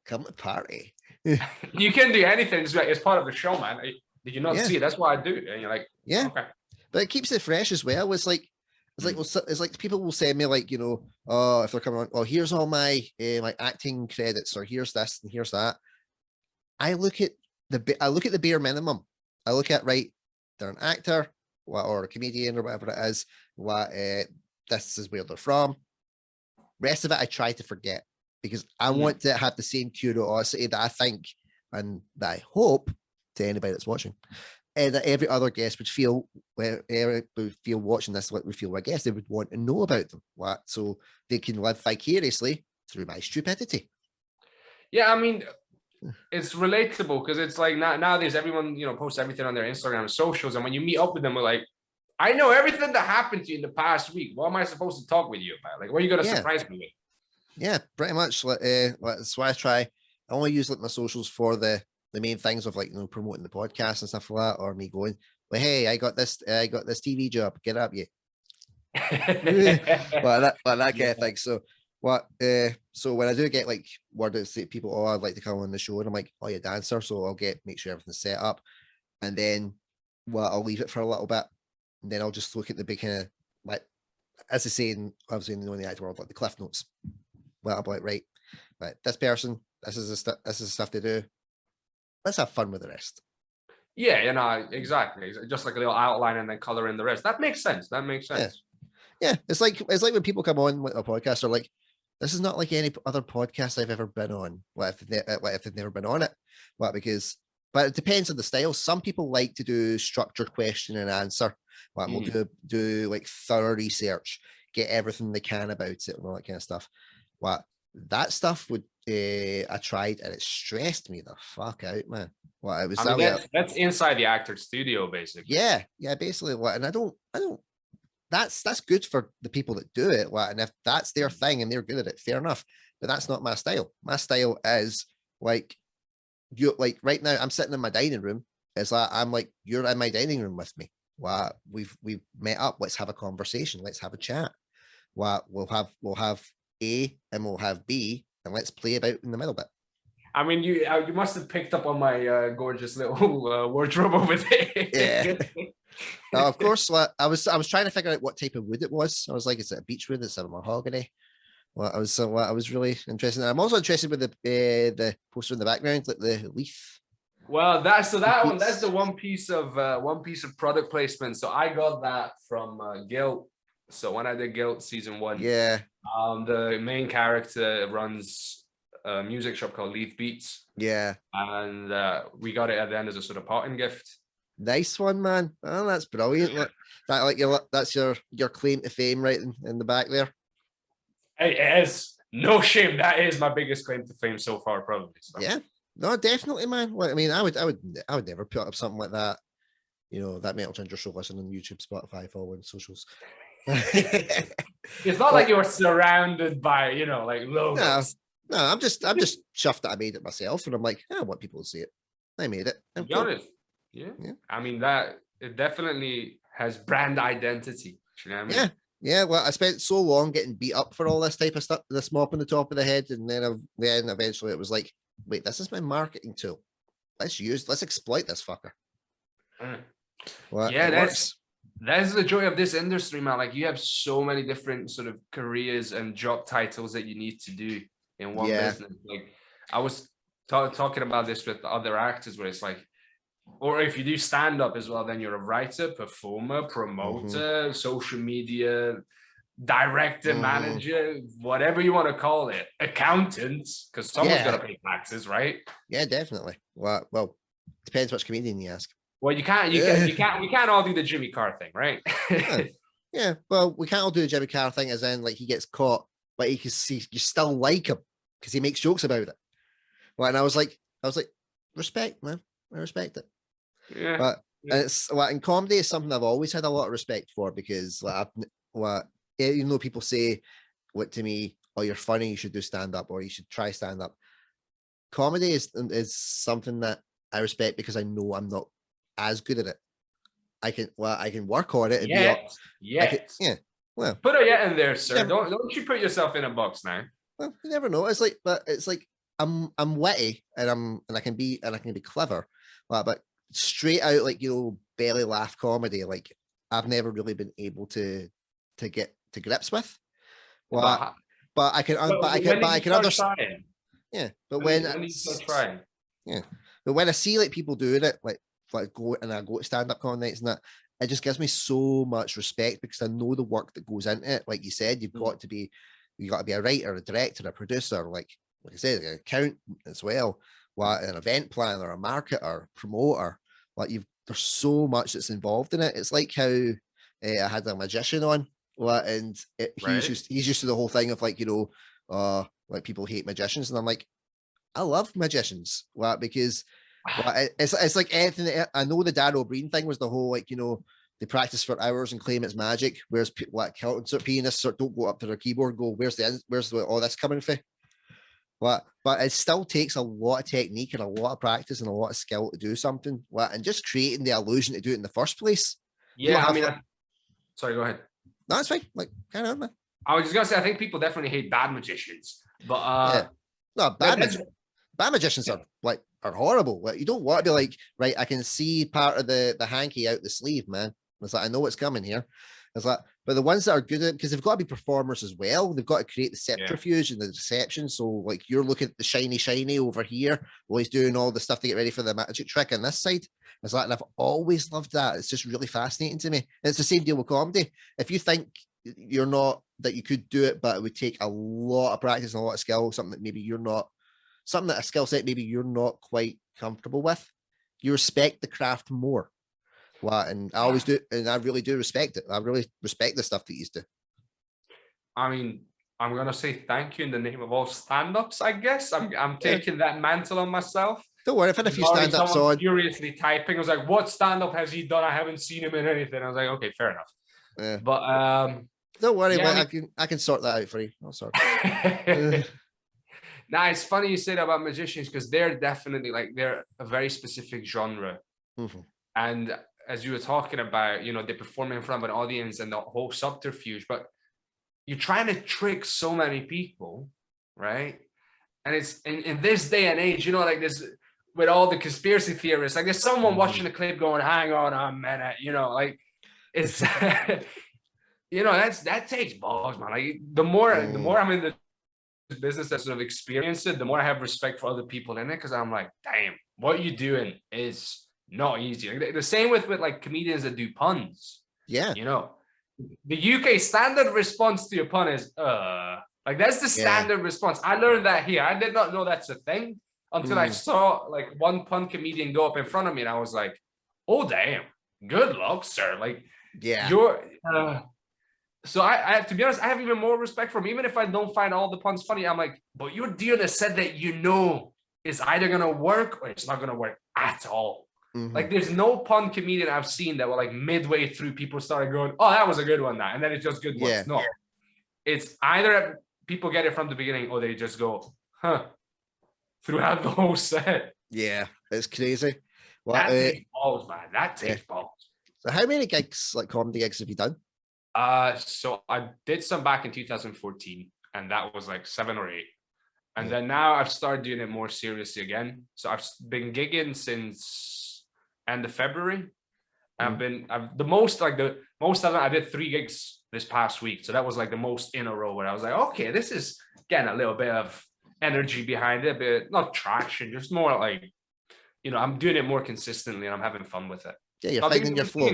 A: come to party.
C: You can do anything. It's part of the show, man. Did you not see it? That's what I do. And you're like, okay.
A: But it keeps it fresh as well. It's like people will send me if they're coming on, here's all my acting credits, or here's this and here's that. I look at the bare minimum. I look at, they're an actor or a comedian or whatever it is. This is where they're from. Rest of it, I try to forget, because I want to have the same curiosity that I think and that I hope to anybody that's watching, that every other guest would feel watching this, would feel, I guess they would want to know about them, so they can live vicariously through my stupidity.
C: Yeah, I mean, it's relatable, because it's like nowadays everyone posts everything on their Instagram and socials, and when you meet up with them, we're like, I know everything that happened to you in the past week. What am I supposed to talk with you about? Like, what are you gonna surprise me with?
A: Yeah, pretty much. That's why I only use my socials for the main things of promoting the podcast and stuff like that, or me going, well, hey, I got this TV job, get up, you. that kind of thing. So when I do get word that say people, I'd like to come on the show, and I'm like, you're a dancer, so I'll make sure everything's set up, and then I'll leave it for a little bit, and then I'll just look at the big kind of, as I say, obviously in the acting world, the cliff notes. Well, I'm like, right, this person, this is the stuff they do. Let's have fun with the rest.
C: Yeah, exactly. Just like a little outline and then color in the rest. That makes sense.
A: Yeah. It's like when people come on with a podcast, they're like, this is not like any other podcast I've ever been on. If they've never been on it? But it depends on the style. Some people like to do structured question and answer. We'll do thorough research. get everything they can about it and all that kind of stuff. What that stuff would I tried and it stressed me the fuck out, man. Well, it was
C: I mean, that's inside the actor's studio, basically.
A: Yeah, basically what, and I don't that's good for the people that do it. What, and if that's their thing and they're good at it, fair enough. But that's not my style. My style is like you like right now, I'm sitting in my dining room. It's like I'm like, you're in my dining room with me. Well, we've met up. Let's have a conversation. Let's have a chat. Well, we'll have A and we'll have B, and let's play about in the middle bit.
C: I mean, you must have picked up on my gorgeous little wardrobe over there.
A: Yeah. Of course, I was trying to figure out what type of wood it was. I was like, is it a beech wood? Is it a mahogany? Well, I was really interested. And I'm also interested with the poster in the background, like the leaf.
C: Well, that's the one piece of product placement. So I got that from Guilt. So when I did Guilt season 1,
A: yeah,
C: the main character runs a music shop called Leaf Beats.
A: Yeah,
C: and we got it at the end as a sort of parting gift.
A: Nice one, man. Oh, that's brilliant. Look, that's your claim to fame right in the back there.
C: It is. No shame. That is my biggest claim to fame so far, probably. So.
A: Yeah. No, definitely, man. Well, I mean, I would never put up something like that. You know, that Metal Ginger Show, listen on YouTube, Spotify, following socials.
C: It's not like you were surrounded by, like logos.
A: No, I'm just chuffed that I made it myself, and I'm like, I want people to see it. I made it.
C: To be honest, yeah. I mean, that it definitely has brand identity. You know what I mean?
A: Yeah. Well, I spent so long getting beat up for all this type of stuff, this mop on the top of the head, and then eventually it was like, wait, this is my marketing tool. Let's exploit this fucker. Well,
C: yeah, that's the joy of this industry, man. Like, you have so many different sort of careers and job titles that you need to do in one business. Like, I was talking about this with other actors, where it's like, or if you do stand up as well, then you're a writer, performer, promoter, social media, director, manager, whatever you want to call it, accountants, because someone's got to pay taxes, right?
A: Yeah, definitely. Well, depends which comedian you ask.
C: Well, we can't all do the Jimmy Carr thing, right?
A: Yeah. Well, we can't all do the Jimmy Carr thing, as in like he gets caught, but you still like him because he makes jokes about it. Well, and I was like, respect, man. I respect it.
C: Yeah.
A: But it's in comedy is something I've always had a lot of respect for, because even though people say to me, "Oh, you're funny, you should do stand up, or you should try stand up," comedy is something that I respect because I know I'm not as good at it. I can work on it. And well,
C: put a yet in there, sir. Yeah. Don't you put yourself in a box now.
A: Well, you never know. It's like I'm witty and I can be clever, but straight out, like, belly laugh comedy, like, I've never really been able to get to grips with. Well, but I can understand. Yeah, but when you start trying. Yeah, but when I see like people doing it, like go to stand up nights and that, it just gives me so much respect, because I know the work that goes into it. Like you said, you got to be a writer, a director, a producer, like I said, an accountant as well, an event planner, a marketer, promoter. Like there's so much that's involved in it. It's like how I had a magician on, and he's used to the whole thing of like, like people hate magicians, and I'm like, I love magicians, because it's like anything. I know the Dan O'Brien thing was the whole, like, they practice for hours and claim it's magic, whereas pianists don't go up to their keyboard and go, where's all this coming from? But it still takes a lot of technique and a lot of practice and a lot of skill to do something. And just creating the illusion to do it in the first place.
C: Yeah, sorry, go ahead.
A: No, it's fine. Like, carry on, man.
C: I was just gonna say, I think people definitely hate bad magicians, but
A: bad magicians are horrible. Like, you don't want to be like, right, I can see part of the hanky out the sleeve, man. It's like, I know what's coming here. It's like, but the ones that are good at it, because they've got to be performers as well, they've got to create the subterfuge and the deception. So like, you're looking at the shiny over here while he's doing all the stuff to get ready for the magic trick on this side. It's like, and I've always loved that. It's just really fascinating to me. And it's the same deal with comedy. If you think that you could do it, but it would take a lot of practice and a lot of skill, something that a skill set maybe you're not quite comfortable with, you respect the craft more. And I always do, and I really do respect it. I really respect the stuff that you do.
C: I mean, I'm gonna say thank you in the name of all stand-ups, I guess. I'm taking that mantle on myself.
A: Don't worry, I've had a
C: There's
A: few
C: already
A: stand-ups
C: someone
A: on.
C: furiously typing. I was like, what stand-up has he done? I haven't seen him in anything. I was like, okay, fair enough.
A: Yeah.
C: But
A: don't worry,
C: yeah,
A: I can sort that out for you. I'll sort it.
C: Now it's funny you say that about magicians, because they're definitely like, they're a very specific genre.
A: Mm-hmm.
C: And as you were talking about, you know, they perform in front of an audience and the whole subterfuge, but you're trying to trick so many people, right? And it's in this day and age, you know, like this, with all the conspiracy theorists, like there's someone watching the clip going, hang on a minute, you know, like it's you know, that takes balls, man. Like the more I'm in the business that sort of experience it, the more I have respect for other people in it, because I'm like, damn, what you're doing is not easy. Like, the same with like comedians that do puns.
A: Yeah.
C: You know, the UK standard response to a pun is like that's the standard response. I learned that here. I did not know that's a thing until I saw like one pun comedian go up in front of me, and I was like, oh damn, good luck, sir. Like, you're so I to be honest, I have even more respect for him. Even if I don't find all the puns funny, I'm like, but you're doing a set that you know is either gonna work or it's not gonna work at all. Like, there's no pun comedian I've seen that were like midway through people started going, oh, that was a good one, that, and then it's just good ones. No, it's either people get it from the beginning or they just go, huh, throughout the whole set.
A: Yeah, it's crazy.
C: Well, that takes balls, man. That takes balls.
A: So how many gigs, like comedy gigs, have you done?
C: So I did some back in 2014, and that was like 7 or 8. And then now I've started doing it more seriously again. So I've been gigging since end of February. I've the most of them, I did 3 gigs this past week. So that was like the most in a row, where I was like, okay, this is getting a little bit of energy behind it, but not traction, just more like, you know, I'm doing it more consistently and I'm having fun with it.
A: Yeah, you're finding your flow.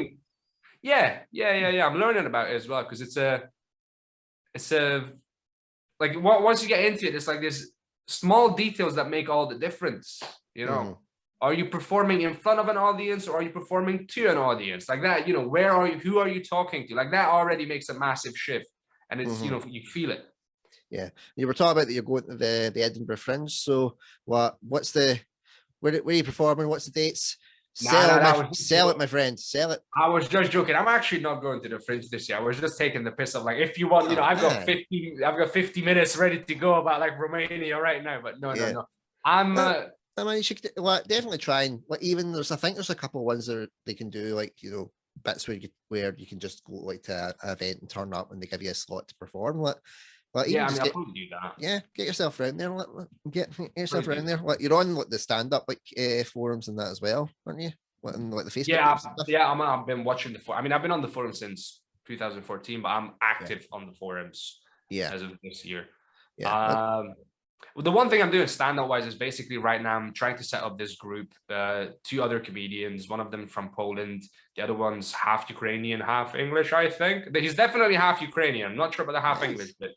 C: Yeah. I'm learning about it as well, because it's a like once you get into it, it's like there's small details that make all the difference, you know. Are you performing in front of an audience, or are you performing to an audience? Like that, you know, where are you, who are you talking to? Like that already makes a massive shift, and it's you know, you feel it. Yeah.
A: You were talking about that you're going to the Edinburgh Fringe. So what's the where are you performing? What's the dates? Sell it, my friend. Sell it.
C: I was just joking. I'm actually not going to the Fringe this year. I was just taking the piss of like, if you want, you know, I've got 50 minutes ready to go about like Romania right now. But no. I
A: mean, you should definitely try and like, even I think there's a couple of ones that they can do, like, you know, bits where you can just go like to an event and turn up and they give you a slot to perform.
C: I'll probably do that.
A: Yeah, get yourself around there. Get yourself around there. Like, you're on like the stand-up like forums and that as well, aren't you? Like the Facebook.
C: I've been watching the I mean, I've been on the forum since 2014, but I'm active on the forums. As of this year. Well, the one thing I'm doing stand-up wise is basically right now I'm trying to set up this group, 2 other comedians, one of them from Poland, the other one's half Ukrainian, half English, I think. He's definitely half Ukrainian. I'm not sure about the half English bit.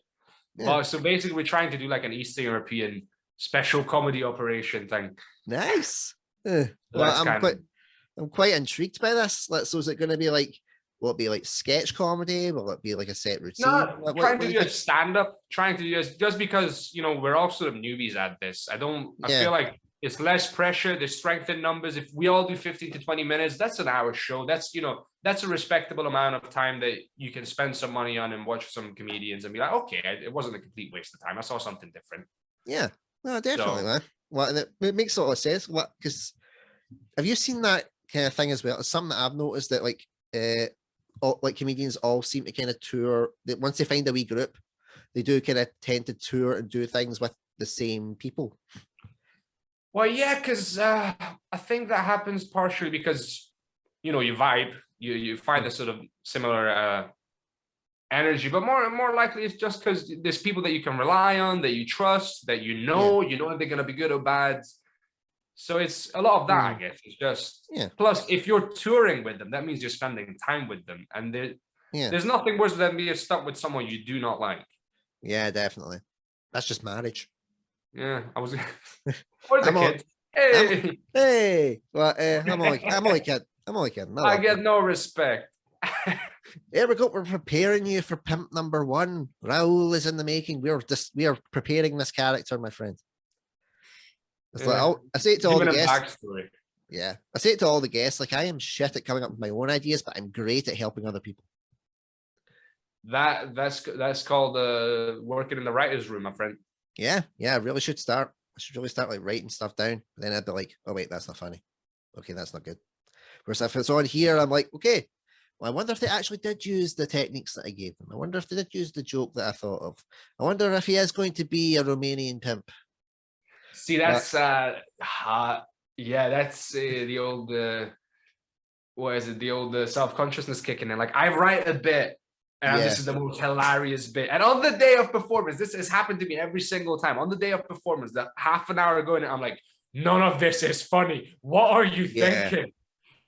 C: So basically we're trying to do like an Eastern European special comedy operation thing.
A: Nice. Well, I'm quite intrigued by this. So is it going to be like, will it be like sketch comedy? Will it be like a set routine?
C: No, trying to do a stand-up, just because, you know, we're all sort of newbies at this. I feel like it's less pressure. There's strength in numbers. If we all do 15 to 20 minutes, that's an hour show. That's, you know, that's a respectable amount of time that you can spend some money on and watch some comedians and be like, okay, it wasn't a complete waste of time. I saw something different. Yeah, no, definitely, man. Well, it makes a lot of sense. Because have you seen that kind of thing as well? It's something that I've noticed that like comedians all seem to kind of tour. That once they find a wee group, they do kind of tend to tour and do things with the same people. Well, yeah, because I think that happens partially because, you know, you vibe, you find a sort of similar energy, but more likely it's just because there's people that you can rely on, that you trust, that you know if they're gonna be good or bad. So it's a lot of that, I guess. It's just plus if you're touring with them, that means you're spending time with them, and there's nothing worse than being stuck with someone you do not like. Yeah, definitely. That's just marriage. Yeah, I was. Where's the kid? Hey. Well, I'm only kidding. I get no respect.
A: Here we go. We're preparing you for Pimp #1. Raul is in the making. We are preparing this character, my friend. It's like I say it to all the guests.
C: Backstory.
A: Yeah, I say it to all the guests. Like, I am shit at coming up with my own ideas, but I'm great at helping other people.
C: That's called working in the writer's room, my friend.
A: Yeah, I really should start. I should really start like writing stuff down. But then I'd be like, oh wait, that's not funny. Okay, that's not good. Whereas if it's on here, I'm like, okay, well, I wonder if they actually did use the techniques that I gave them. I wonder if they did use the joke that I thought of. I wonder if he is going to be a Romanian pimp.
C: See, that's that's the old what is it? The old self-consciousness kicking in. Like, I write a bit, and this is the most hilarious bit. And on the day of performance, this has happened to me every single time. On the day of performance, that half an hour ago, and I'm like, none of this is funny. What are you thinking?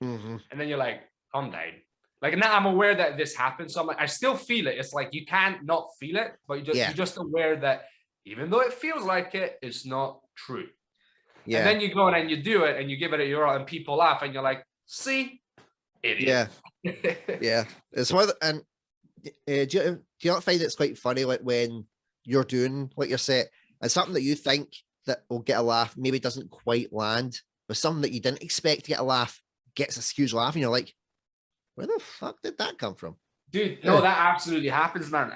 A: Mm-hmm.
C: And then you're like, calm down. Like, now I'm aware that this happens. So I'm like, I still feel it. It's like, you can't not feel it, but you're just aware that even though it feels like it, it's not true. Yeah. And then you go and you do it and you give it your all and people laugh and you're like, see, idiot.
A: Yeah. It's one of the, and do you not find it's quite funny, like, when you're doing like your set and something that you think that will get a laugh maybe doesn't quite land, but something that you didn't expect to get a laugh gets a huge laugh, and you're like, where the fuck did that come from?
C: Dude, no, that absolutely happens, man.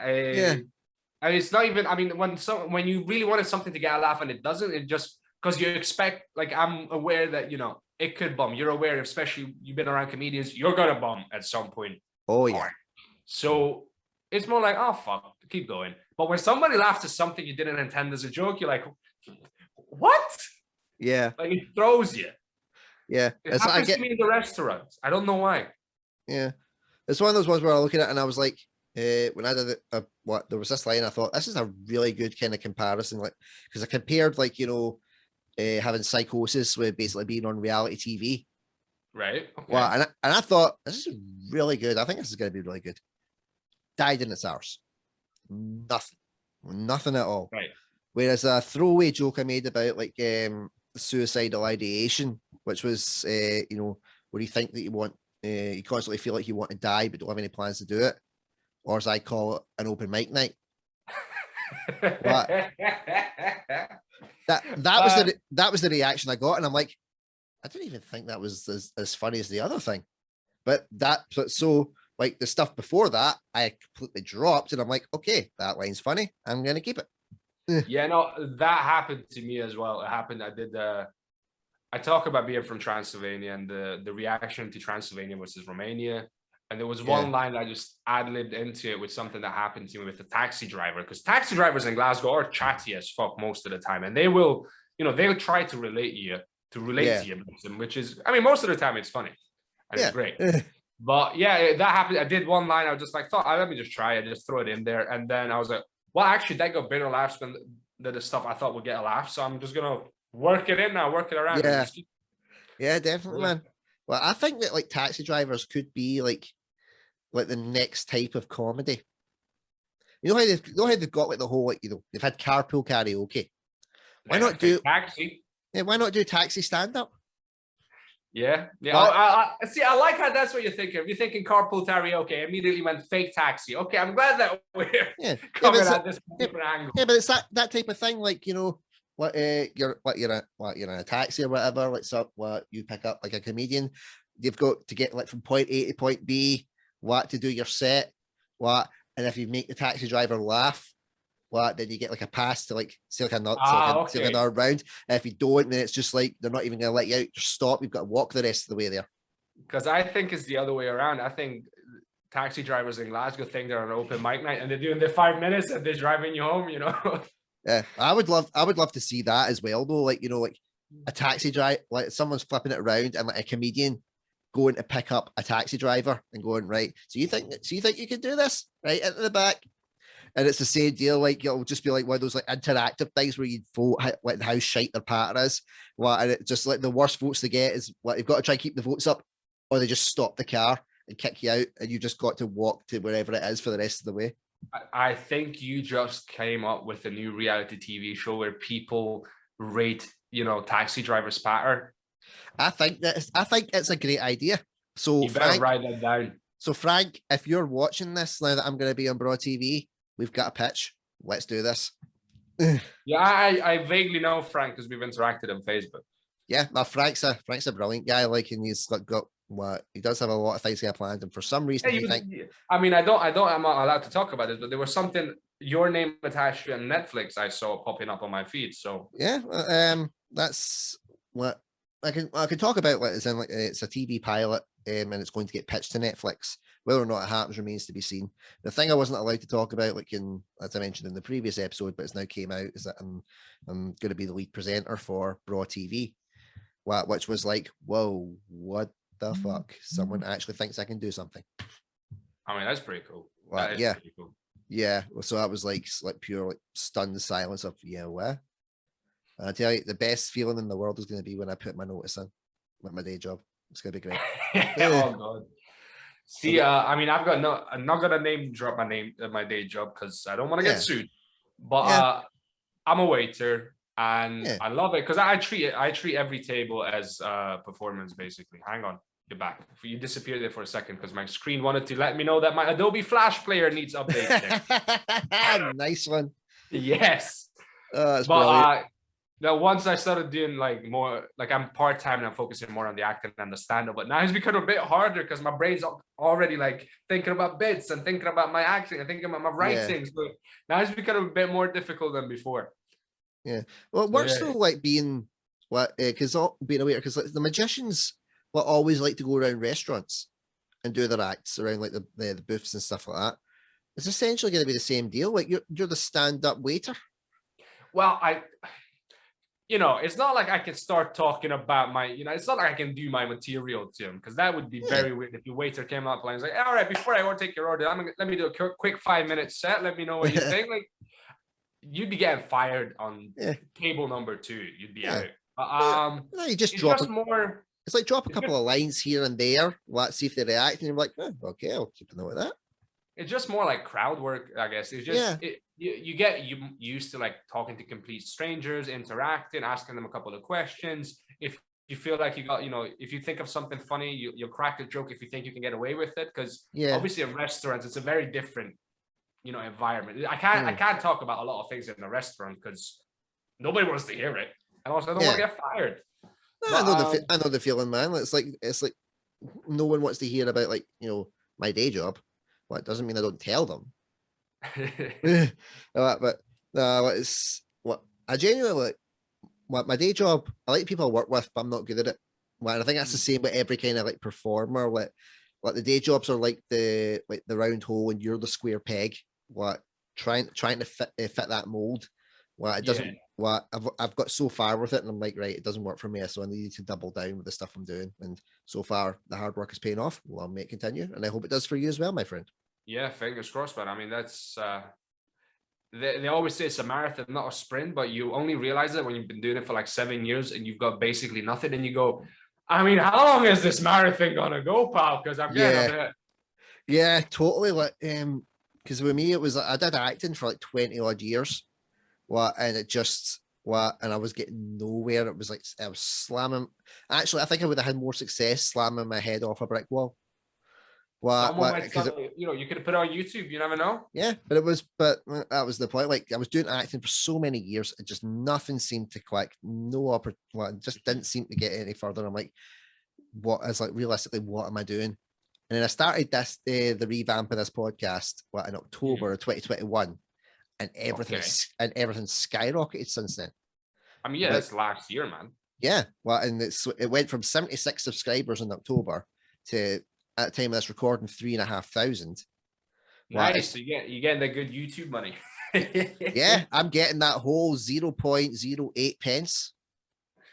C: And it's not even, I mean, when you really wanted something to get a laugh and it doesn't, it just, because you expect, like, I'm aware that, you know, it could bomb. You're aware, especially you've been around comedians, you're going to bomb at some point.
A: Oh, yeah.
C: So it's more like, oh, fuck, keep going. But when somebody laughs at something you didn't intend as a joke, you're like, what?
A: Yeah.
C: Like, it throws you.
A: Yeah.
C: It happens to me in the restaurants. I don't know why.
A: Yeah. It's one of those ones where I look at it and I was like, when I did it, there was this line, I thought, this is a really good kind of comparison, like, because I compared, like, you know, having psychosis with basically being on reality TV.
C: Right. Okay.
A: Well, and I thought, this is really good. I think this is going to be really good. Died in its arse. Nothing at all.
C: Right.
A: Whereas a throwaway joke I made about, like, suicidal ideation, which was, you know, where you think that you constantly feel like you want to die but don't have any plans to do it, or as I call it, an open mic night. That was the reaction I got, and I'm like, I didn't even think that was as funny as the other thing. But so like the stuff before that, I completely dropped, and I'm like, okay, that line's funny. I'm gonna keep it.
C: Yeah, no, that happened to me as well. It happened. I talk about being from Transylvania and the reaction to Transylvania versus Romania. And there was one line that I just ad-libbed into it with something that happened to me with a taxi driver, because taxi drivers in Glasgow are chatty as fuck most of the time. And they will, you know, they'll try to relate to you, which is, I mean, most of the time it's funny and it's great. But yeah, that happened. I did one line. I was just like, let me just try it, just throw it in there. And then I was like, well, actually, that got better laughs than the stuff I thought would get a laugh. So I'm just going to work it in now, work it around.
A: Yeah, definitely, man. Well, I think that, like, taxi drivers could be like the next type of comedy. You know how they've got, like, the whole, like, you know, they've had carpool karaoke. Why not do
C: taxi?
A: Yeah, why not do taxi stand-up?
C: Yeah. I see. I like how that's what you're thinking. If you're thinking carpool karaoke, I immediately went fake taxi. Okay, I'm glad that we're coming at this different angle.
A: Yeah, but it's that type of thing, like, you know, you're in a taxi or whatever, like, so what you pick up, like, a comedian, you've got to get, like, from point A to point B, to do your set, and if you make the taxi driver laugh, then you get, like, a pass to, like, say, like, another round. And if you don't, then it's just like they're not even gonna let you out. Just stop. You've got to walk the rest of the way there.
C: Because I think it's the other way around. I think taxi drivers in Glasgow think they're on an open mic night and they're doing their 5 minutes and they're driving you home, you know.
A: Yeah, I would love to see that as well, though. Like, you know, like a taxi drive, like someone's flipping it around and, like, a comedian going to pick up a taxi driver and going, right, so you think you can do this, right, into the back? And it's the same deal, like, it'll just be like one of those, like, interactive things where you vote like how shite their pattern is. And it just, like, the worst votes they get is, you've got to try and keep the votes up, or they just stop the car and kick you out, and you just got to walk to wherever it is for the rest of the way.
C: I think you just came up with a new reality TV show where people rate, you know, taxi drivers' pattern.
A: I think it's a great idea. So
C: you better write that down.
A: So Frank, if you're watching this now that I'm going to be on Broad TV, we've got a pitch. Let's do this.
C: Yeah, I vaguely know Frank because we've interacted on Facebook.
A: Yeah, no, Frank's a brilliant guy. Like, and he's got what he does have a lot of things planned, and for some reason,
C: I mean, I'm not allowed to talk about this, but there was something your name attached to on Netflix I saw popping up on my feed. So
A: yeah, that's what I can talk about. What it's in, like, it's a TV pilot, and it's going to get pitched to Netflix. Whether or not it happens remains to be seen. The thing I wasn't allowed to talk about, like as I mentioned in the previous episode, but it's now came out, is that I'm going to be the lead presenter for Broad TV, which was like, whoa, what the fuck? Someone actually thinks I can do something.
C: I mean, that's pretty cool.
A: Yeah,
C: pretty cool.
A: Yeah. So I was like pure like stunned silence of what? I tell you, the best feeling in the world is going to be when I put my notice in, like my day job. It's going to be great.
C: Oh god. See, I mean, I'm not gonna name drop my day job because I don't want to get sued. But I'm a waiter and I love it because I treat every table as performance basically. Hang on, you're back. You disappeared there for a second because my screen wanted to let me know that my Adobe Flash player needs updates.
A: Nice one.
C: Yes.
A: That's brilliant.
C: Now, once I started doing like more, like I'm part-time and I'm focusing more on the acting and the stand-up, but now it's become a bit harder because my brain's already like thinking about bits and thinking about my acting and thinking about my writing. So now it's become a bit more difficult than before.
A: Yeah. Well, it works though, like being because being aware, because like the magicians will always like to go around restaurants and do their acts around like the booths and stuff like that. It's essentially going to be the same deal. Like you're the stand-up waiter.
C: Well, it's not like I can start talking about it's not like I can do my material to him because that would be very weird if your waiter came up and was like, all right, before I take your order, let me do a quick 5-minute set. Let me know what you think. Like, you'd be getting fired on table number 2. You'd be out.
A: You just drop more. It's like drop a couple of lines here and there. Let's see if they react, and you're like, okay, I'll keep a note of that.
C: It's just more like crowd work, I guess. It's just you get used to like talking to complete strangers, interacting, asking them a couple of questions. If you feel like you got, if you think of something funny, you'll crack a joke if you think you can get away with it. Because obviously in restaurants, it's a very different, environment. I can't talk about a lot of things in a restaurant because nobody wants to hear it, and also I don't want to get fired.
A: I know the feeling, man. It's like no one wants to hear about like my day job. Well, it doesn't mean I don't tell them. But it's what I genuinely like. What my day job, I like people I work with, but I'm not good at it. Well, I think that's the same with every kind of like performer. Like the day jobs are like the round hole and you're the square peg. What trying to fit that mold. Well, it doesn't. What I've got so far with it, and I'm like, right, it doesn't work for me, so I need to double down with the stuff I'm doing. And so far, the hard work is paying off. Long may it continue, and I hope it does for you as well, my friend.
C: Yeah, fingers crossed, man. I mean, that's they always say it's a marathon, not a sprint, but you only realize it when you've been doing it for like 7 years and you've got basically nothing, and you go, I mean, how long is this marathon gonna go, pal? Because I'm getting a bit.
A: Yeah, totally. Like, because with me, it was like I did acting for like 20 odd years. And it just and I was getting nowhere. It was like I was slamming. Actually, I think I would have had more success slamming my head off a brick wall.
C: You could have put it on YouTube. You never know.
A: Yeah, but that was the point. Like I was doing acting for so many years, it just nothing seemed to click. It just didn't seem to get any further. I'm like, realistically, what am I doing? And then I started the revamp of this podcast in October of 2021. And everything's skyrocketed since then.
C: I mean, that's last year, man.
A: Yeah, and it went from 76 subscribers in October to at the time of this recording 3,500.
C: Nice, so you're getting that good YouTube money.
A: Yeah, I'm getting that whole 0.08 pence.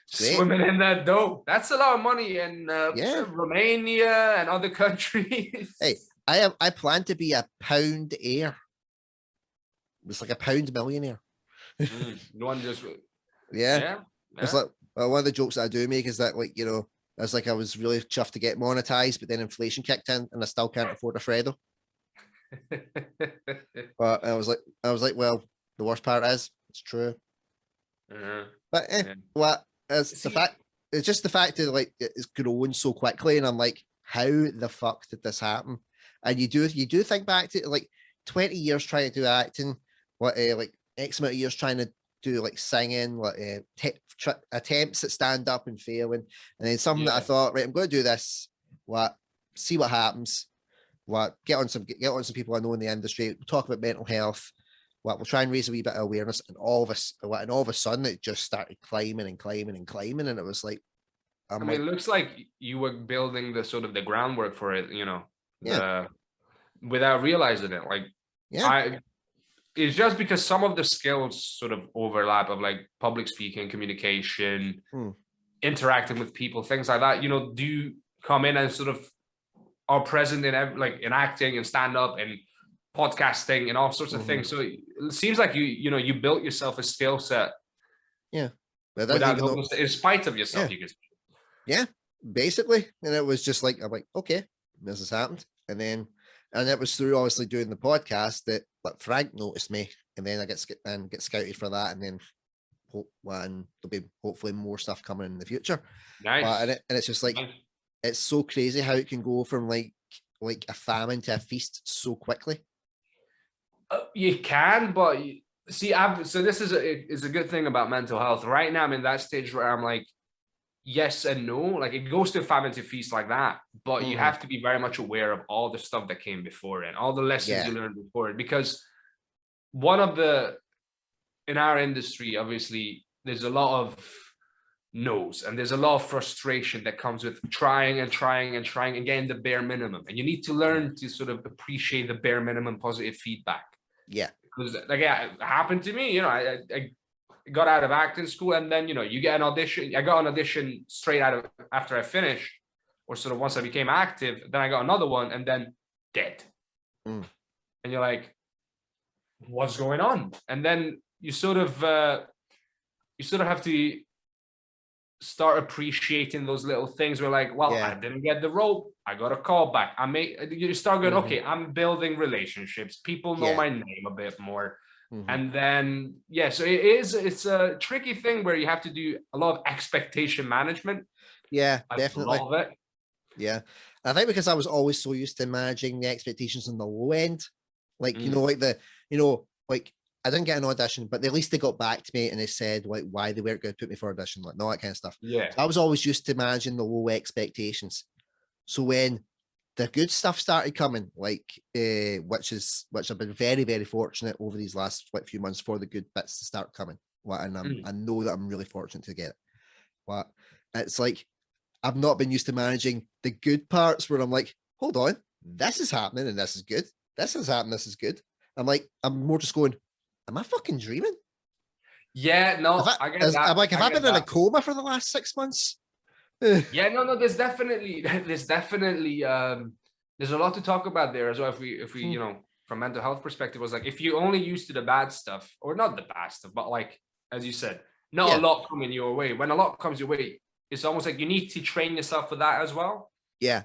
C: Swimming in that dough. That's a lot of money in Romania and other countries.
A: Hey, I plan to be a pound heir. It's like a pound millionaire.
C: No one just
A: It's like one of the jokes that I do make is that it's like I was really chuffed to get monetized, but then inflation kicked in and I still can't afford a Fredo. But I was like, well, the worst part is it's true. But it's just the fact that it's growing so quickly, and I'm like, how the fuck did this happen? And you do think back to like 20 years trying to do acting, what like X amount of years trying to do like singing, like attempts at stand up and failing, and then something that I thought, right, I'm going to do this. What, see what happens. What, get on some people I know in the industry. We'll talk about mental health. What, we'll try and raise a wee bit of awareness, and all of a sudden it just started climbing and climbing and climbing, and it was like,
C: I mean, it looks like you were building the sort of the groundwork for it, you know, without realizing it. Like, it's just because some of the skills sort of overlap of like public speaking, communication, interacting with people, things like that, you know, do come in and sort of are present in like in acting and stand up and podcasting and all sorts of things. So it seems like you built yourself a skill set.
A: Yeah.
C: Without in spite of yourself, you could say.
A: Yeah, basically. And it was just like, I'm like, okay, this has happened. And it was through obviously doing the podcast that like Frank noticed me, and then I get scouted for that, and then there'll be hopefully more stuff coming in the future.
C: Nice.
A: And it's just like, it's so crazy how it can go from like a famine to a feast so quickly.
C: You can, but see, so this is a good thing about mental health. Right now, I'm in that stage where I'm like, yes and no. Like, it goes to famine to feast like that, but you have to be very much aware of all the stuff that came before it, all the lessons you learned before it, because in our industry, obviously, there's a lot of no's and there's a lot of frustration that comes with trying and trying and trying and getting the bare minimum. And you need to learn to sort of appreciate the bare minimum positive feedback.
A: Yeah.
C: Because like, it happened to me, you know, I got out of acting school, and then, you know, you get an audition. I got an audition straight after I finished, or sort of once I became active. Then I got another one, and then dead. And you're like, what's going on? And then you sort of have to start appreciating those little things. Where like, well, I didn't get the role, I got a call back. You start going, okay, I'm building relationships. People know my name a bit more. And then, so it's a tricky thing where you have to do a lot of expectation management. Yeah,
A: definitely.
C: A lot of it.
A: Yeah. I think because I was always so used to managing the expectations on the low end, like, you know, like like I didn't get an audition, but at least they got back to me and they said like why they weren't going to put me for audition, like all that kind of stuff.
C: Yeah.
A: So I was always used to managing the low expectations. So when the good stuff started coming, like which I've been very, very fortunate over these last few months for the good bits to start coming. And I know that I'm really fortunate to get it. But it's like I've not been used to managing the good parts where I'm like, hold on, this is happening and this is good. This is happening, this is good. I'm more just going, am I fucking dreaming?
C: Yeah, no, I get that.
A: I'm like, have I been in a coma for the last 6 months?
C: Yeah, no, there's definitely there's a lot to talk about there as well. If we you know, from mental health perspective, was like, if you only used to the bad stuff, or not the bad stuff, but like, as you said, not a lot coming your way. When a lot comes your way, it's almost like you need to train yourself for that as well.
A: Yeah.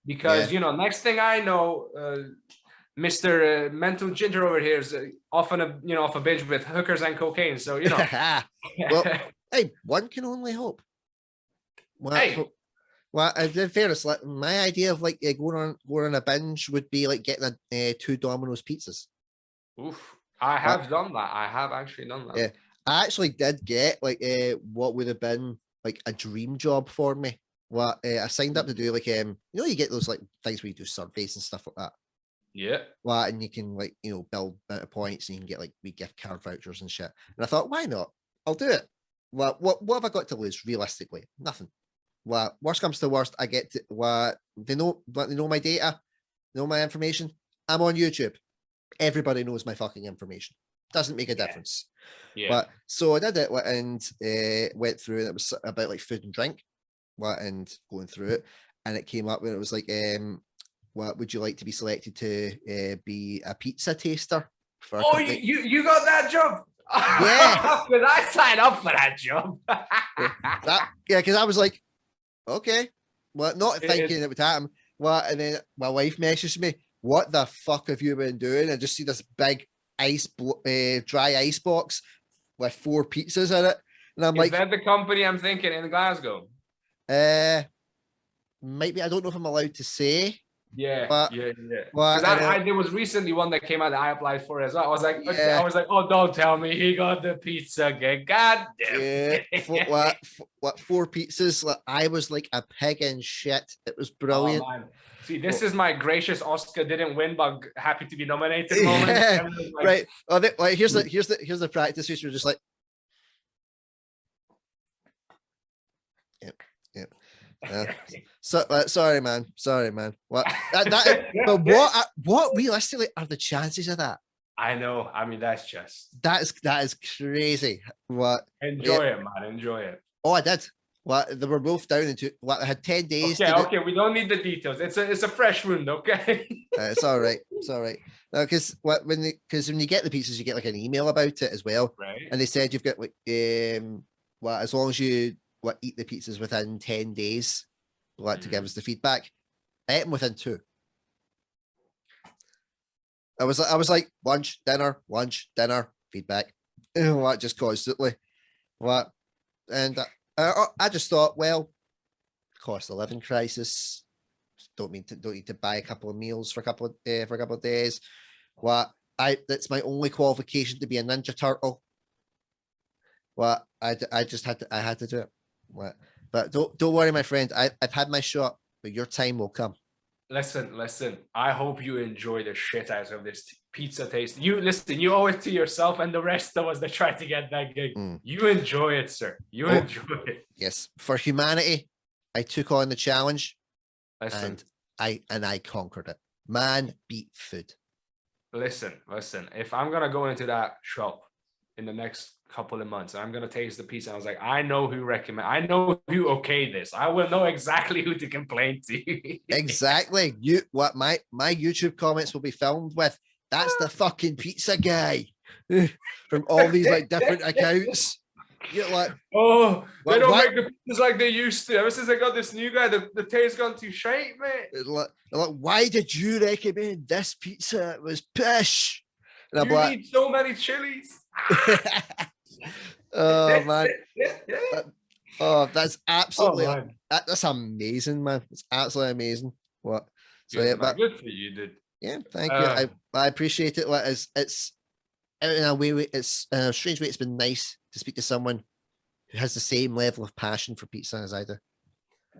C: Because, you know, next thing I know, Mr. Mental Ginger over here is off a binge with hookers and cocaine. So, you know.
A: Well, hey, one can only hope. Well, in fairness, like, my idea of like going on a binge would be like getting 2 Domino's pizzas.
C: Oof. I have done that. I have actually done that.
A: Yeah. I actually did get like what would have been like a dream job for me. I signed up to do like you know, you get those like things where you do surveys and stuff like that.
C: Yeah.
A: And you can like, you know, build amount of points and you can get like wee gift card vouchers and shit. And I thought, why not? I'll do it. What have I got to lose realistically? Nothing. Worst comes to worst, I get to they know my data, they know my information. I'm on YouTube. Everybody knows my fucking information. Doesn't make a difference.
C: Yeah.
A: But so I did it and went through, and it was about like food and drink. And going through it, and it came up when it was like, what would you like to be selected to be a pizza taster for?
C: Oh, you got that job?
A: Yeah.
C: Because I signed up for that job.
A: Because I was like, okay, well, not thinking it would happen. And then my wife messaged me, what the fuck have you been doing? I just see this big dry ice box with 4 pizzas in it, and I'm like,
C: is that the company I'm thinking in Glasgow?
A: Maybe, I don't know if I'm allowed to say,
C: Yeah,
A: What?
C: yeah.
A: What?
C: Because there was recently one that came out that I applied for as well.
A: Yeah.
C: I was like, oh, don't tell me he got the pizza again. God damn.
A: Yeah, what 4 pizzas? Like, I was like a pig in shit. It was brilliant.
C: Oh, man. See, this is my gracious Oscar didn't win, but happy to be nominated moment.
A: Yeah,
C: Like,
A: right. Oh, like, here's the practice which we're just like. Yep. So sorry, man. What? What realistically are the chances of that?
C: I know. I mean, that's
A: crazy. What?
C: Enjoy it, man. Enjoy it.
A: Oh, I did. What? They were both down into what? I had 10 days.
C: Okay. We don't need the details. It's a fresh wound. Okay.
A: It's all right. No, because when you get the pizzas, you get like an email about it as well.
C: Right.
A: And they said you've got like as long as you eat the pizzas within 10 days, to give us the feedback. I ate them within 2. I was like lunch, dinner, feedback. What, just constantly. What? And I just thought, well, cost of living crisis. Don't need to buy a couple of meals for a couple of days. That's my only qualification to be a Ninja Turtle. I had to do it. But don't worry, my friend. I've had my shot, but your time will come.
C: Listen. I hope you enjoy the shit out of this pizza taste. You owe it to yourself and the rest of us that tried to get that gig. You enjoy it, sir. Enjoy it.
A: Yes, for humanity, I took on the challenge,
C: Listen.
A: and I conquered it. Man beat food.
C: Listen. If I'm gonna go into that shop in the next couple of months, I'm gonna taste the pizza. I was like, I know who okayed this. I will know exactly who to complain to.
A: Exactly. My YouTube comments will be filmed with, that's the fucking pizza guy from all these like different accounts. You're like,
C: oh, they don't make the pizzas like they used to. Ever since I got this new guy, the taste gone too shite, mate.
A: Like, why did you recommend this pizza? It was pish. And
C: you need so many chilies.
A: Oh man. That's absolutely that's amazing, man. It's absolutely amazing. What? So
C: good, yeah, good for you, dude.
A: Yeah, thank you. I appreciate it. Like, it's in a way, it's in a strange way, it's been nice to speak to someone who has the same level of passion for pizza as I do.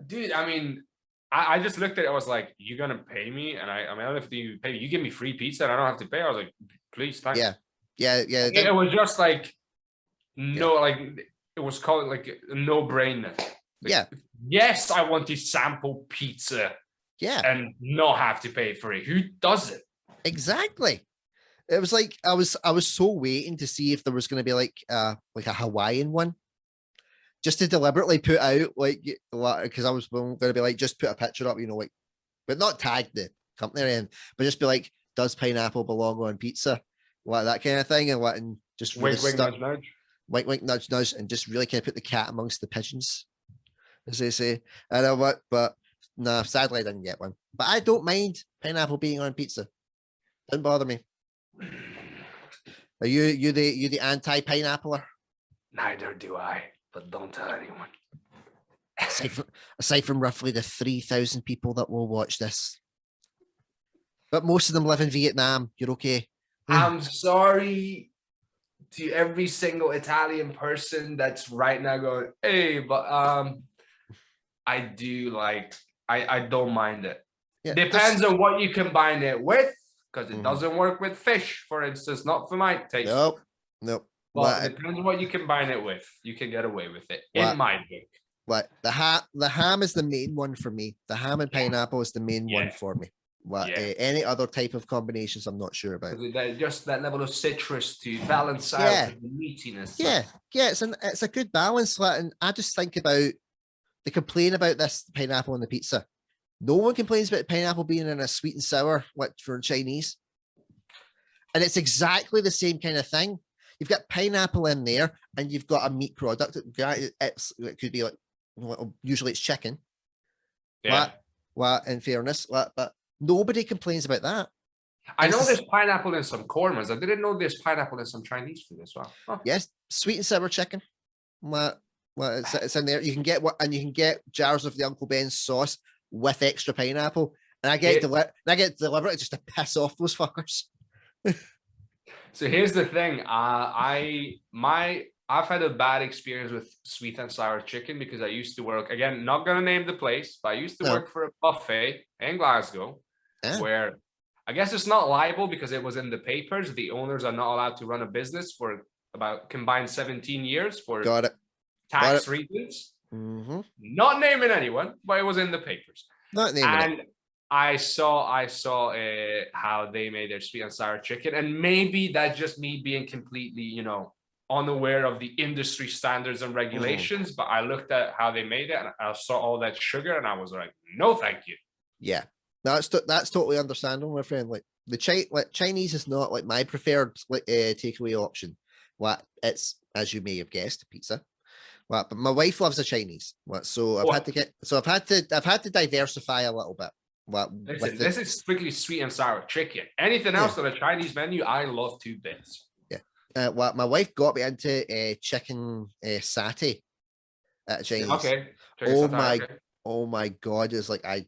C: Dude, I mean, I just looked at it. I was like, "You're gonna pay me?" And I don't know if you pay me. You give me free pizza, and I don't have to pay. I was like, "Please, thanks."
A: Yeah.
C: It was just like it was called like a no-brainer. Like, yes, I want to sample pizza.
A: Yeah.
C: And not have to pay for it. Who does it?
A: Exactly. It was like I was so waiting to see if there was going to be like a Hawaiian one, just to deliberately put out because I was going to be like, just put a picture up, but not tag the company or anything, but just be like, does pineapple belong on pizza? That kind of thing, and just really
C: wink, nudge, nudge.
A: Wink, nudge, nudge, and just really kind of put the cat amongst the pigeons, as they say. I know what, but no, sadly I didn't get one. But I don't mind pineapple being on pizza. Doesn't bother me. Are you the anti-pineappler?
C: Neither do I, but don't tell anyone.
A: Aside from roughly the 3,000 people that will watch this. But most of them live in Vietnam. You're okay.
C: I'm sorry to every single Italian person that's right now going, hey, but I do I don't mind it. Yeah, depends on what you combine it with, because it doesn't work with fish, for instance, not for my taste.
A: Nope.
C: But it depends on what you combine it with. You can get away with it, in my book.
A: The ham is the main one for me. The ham and pineapple is the main one for me. Any other type of combinations, I'm not sure about.
C: Just that level of citrus to balance out the meatiness.
A: Yeah, it's a good balance. And I just think about, they complain about this pineapple on the pizza. No one complains about pineapple being in a sweet and sour, for Chinese. And it's exactly the same kind of thing. You've got pineapple in there, and you've got a meat product. It could be usually it's chicken. Yeah. In fairness, but nobody complains about that.
C: I know there's pineapple in some kormas. I didn't know there's pineapple in some Chinese food as well. Huh.
A: Yes, sweet and sour chicken. It's in there. You can get jars of the Uncle Ben's sauce with extra pineapple, And I get deliberate just to piss off those fuckers.
C: So here's the thing. I've had a bad experience with sweet and sour chicken because I used to work, again, not gonna name the place, but I used to work for a buffet in Glasgow where I guess it's not liable because it was in the papers. The owners are not allowed to run a business for about combined 17 years for tax reasons. Not naming anyone, but it was in the papers.
A: Not naming it.
C: I saw how they made their sweet and sour chicken, and maybe that's just me being completely, unaware of the industry standards and regulations. But I looked at how they made it, and I saw all that sugar, and I was like, no, thank you.
A: Yeah, that's totally understandable, my friend. Like Chinese is not like my preferred takeaway option. What it's, as you may have guessed, pizza. Well, but my wife loves the Chinese. So I've had to diversify a little bit.
C: Listen, this is strictly sweet and sour chicken. Anything else on a Chinese menu, I love 2 bits.
A: Yeah. My wife got me into chicken satay at Chinese.
C: Okay.
A: Oh my God! It's like I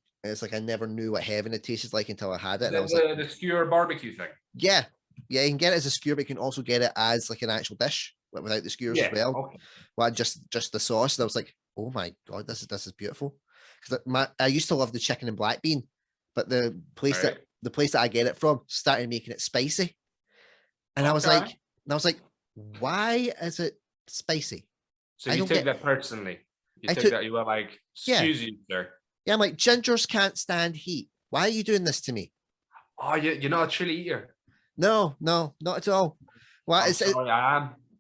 A: never knew what heaven had tasted like until I had it. And I was
C: the skewer barbecue thing.
A: Yeah, you can get it as a skewer, but you can also get it as like an actual dish without the skewers as well. Okay. Well, just the sauce. And I was like, oh my God, this is beautiful. Because I used to love the chicken and black bean, but the place that I get it from started making it spicy, and I was like, why is it spicy?
C: So you took that personally. You were like, excuse you, sir.
A: Yeah, I'm like, gingers can't stand heat. Why are you doing this to me?
C: Oh, you're not a chili eater.
A: No, not at all. Well,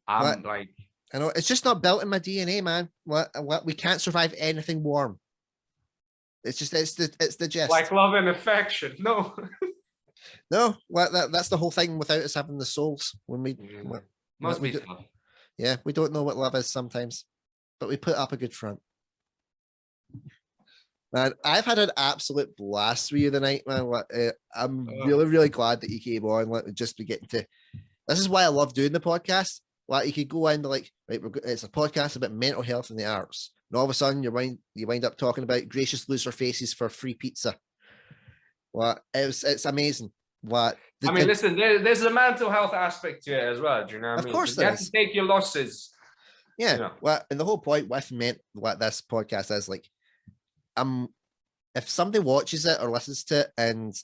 C: I'm like,
A: I know it's just not built in my DNA, man. What we can't survive anything warm. It's the gist.
C: Like love and affection. No.
A: No, that's the whole thing without us having the souls. When we
C: must be tough.
A: Yeah, we don't know what love is sometimes, but we put up a good front. Man, I've had an absolute blast with you tonight, man. I'm really, really glad that you came on. Let me just be getting to. This is why I love doing the podcast. Like, you could go into right, it's a podcast about mental health and the arts. And all of a sudden, you wind up talking about gracious loser faces for free pizza. It's amazing.
C: Listen, there's a mental health aspect to it as well. Do you know what I mean?
A: Of course,
C: you have to take your losses.
A: Yeah. And the whole point with what this podcast is like, if somebody watches it or listens to it and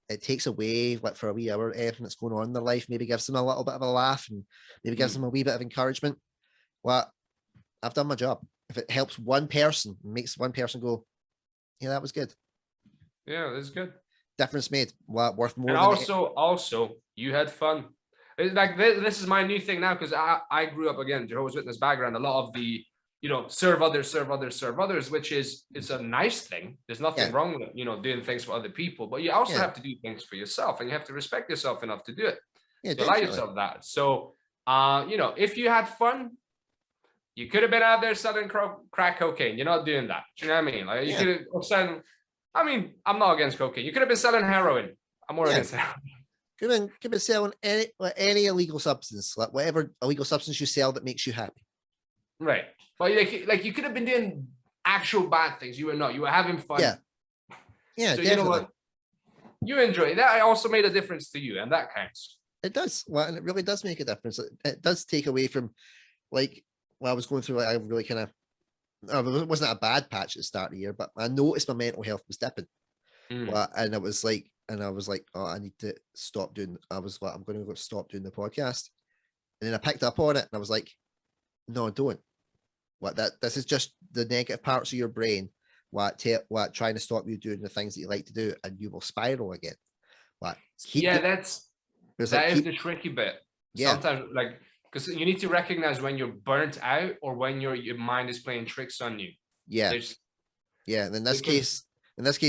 A: it takes away for a wee hour anything that's going on in their life, maybe gives them a little bit of a laugh and maybe gives them a wee bit of encouragement, I've done my job. If it helps one person, makes one person go, yeah, that was good.
C: Yeah, that's good.
A: Difference made. Worth more.
C: And also, you had fun. It's like this is my new thing now because I grew up, again, Jehovah's Witness background. A lot of the serve others, which it's a nice thing. There's nothing wrong with doing things for other people, but you also have to do things for yourself, and you have to respect yourself enough to do it. Yeah, so allow yourself that. So if you had fun, you could have been out there selling crack cocaine. You're not doing that. Do you know what I mean? Like you could have selling. I mean, I'm not against cocaine. You could have been selling heroin. I'm more against heroin.
A: Could have been selling any illegal substance, like whatever illegal substance you sell that makes you happy.
C: Right. But like you could have been doing actual bad things. You were not. You were having fun.
A: Yeah. Yeah.
C: So
A: definitely.
C: You know what? You enjoy it. That also made a difference to you, and that counts.
A: It does. Well, and it really does make a difference. It does take away from, like, I was going through, I really kind of, it wasn't a bad patch at the start of the year, but I noticed my mental health was dipping. And I was like, oh, I need to stop doing. I was like, I'm going to stop doing the podcast. And then I picked up on it, and I was like, no, don't. This is just the negative parts of your brain. Trying to stop you doing the things that you like to do, and you will spiral again. That is
C: the tricky bit. Sometimes, because you need to recognize when you're burnt out or when your mind is playing tricks on you.
A: And in this case,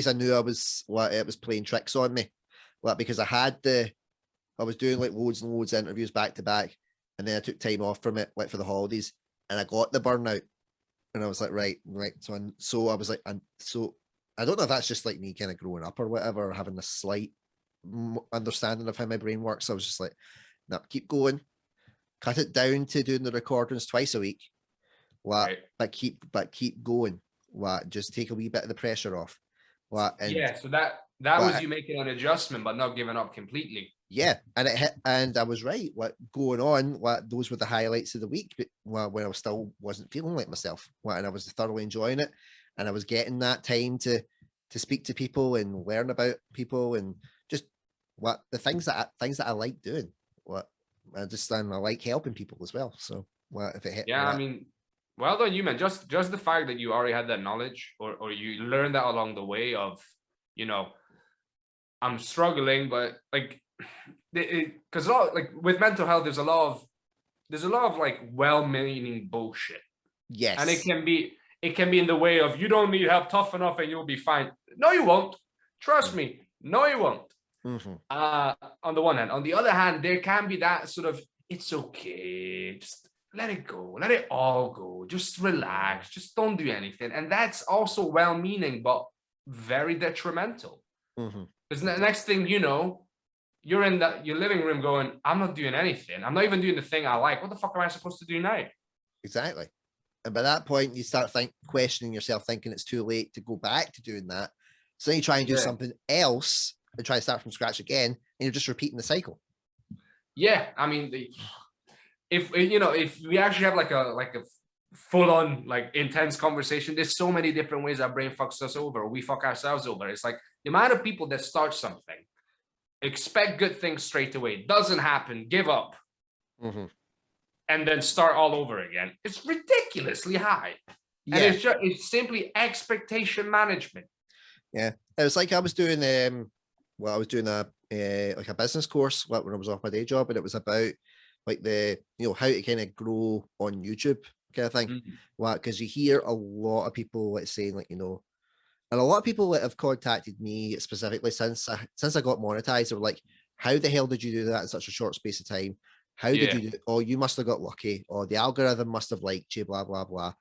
A: I knew it was playing tricks on me. Because I was doing like loads and loads of interviews back to back, and then I took time off from it, like for the holidays, and I got the burnout, and I was like, right. So I was like, so I don't know if that's just like me kind of growing up or whatever, or having a slight understanding of how my brain works. I was just like, no, keep going. Cut it down to doing the recordings twice a week. But keep going. Just take a wee bit of the pressure off.
C: So That
A: But
C: was you making an adjustment, but not giving up completely.
A: yeah, and it hit, and I was right. What going on? What those were the highlights of the week. But when I still wasn't feeling like myself, and I was thoroughly enjoying it, and I was getting that time to speak to people and learn about people and just what the things that I like doing. What I like helping people as well. So if it hit,
C: Yeah, I mean, well done, you, man. Just the fact that you already had that knowledge, or you learned that along the way of, I'm struggling, but like, because like with mental health, there's a lot of like well-meaning bullshit.
A: yes,
C: And it can be in the way of, you don't need help, tough enough, and you'll be fine. No, you won't. Trust me. No, you won't. On the one hand. On the other hand, there can be that sort of, it's okay, just let it go, let it all go, just relax, just don't do anything. And that's also well-meaning, but very detrimental. Because the next thing you know, you're in your living room going, I'm not doing anything. I'm not even doing the thing I like. What the fuck am I supposed to do now?
A: Exactly. And by that point, you start questioning yourself, thinking it's too late to go back to doing that. So then you try and do something else and try to start from scratch again, and you're just repeating the cycle.
C: Yeah, I mean, if we actually have like a full-on like intense conversation, there's so many different ways our brain fucks us over, or we fuck ourselves over. It's like the amount of people that start something, expect good things straight away, doesn't happen, give up, and then start all over again. It's ridiculously high. Yeah. And it's simply expectation management.
A: Yeah, it was like I was doing I was doing a like a business course when I was off my day job, and it was about like the how to kind of grow on YouTube kind of thing. Because you hear a lot of people like saying like and a lot of people that have contacted me specifically since I got monetized, they were like, how the hell did you do that in such a short space of time? How did you do it? Oh, you must have got lucky, or the algorithm must have liked you, blah blah blah.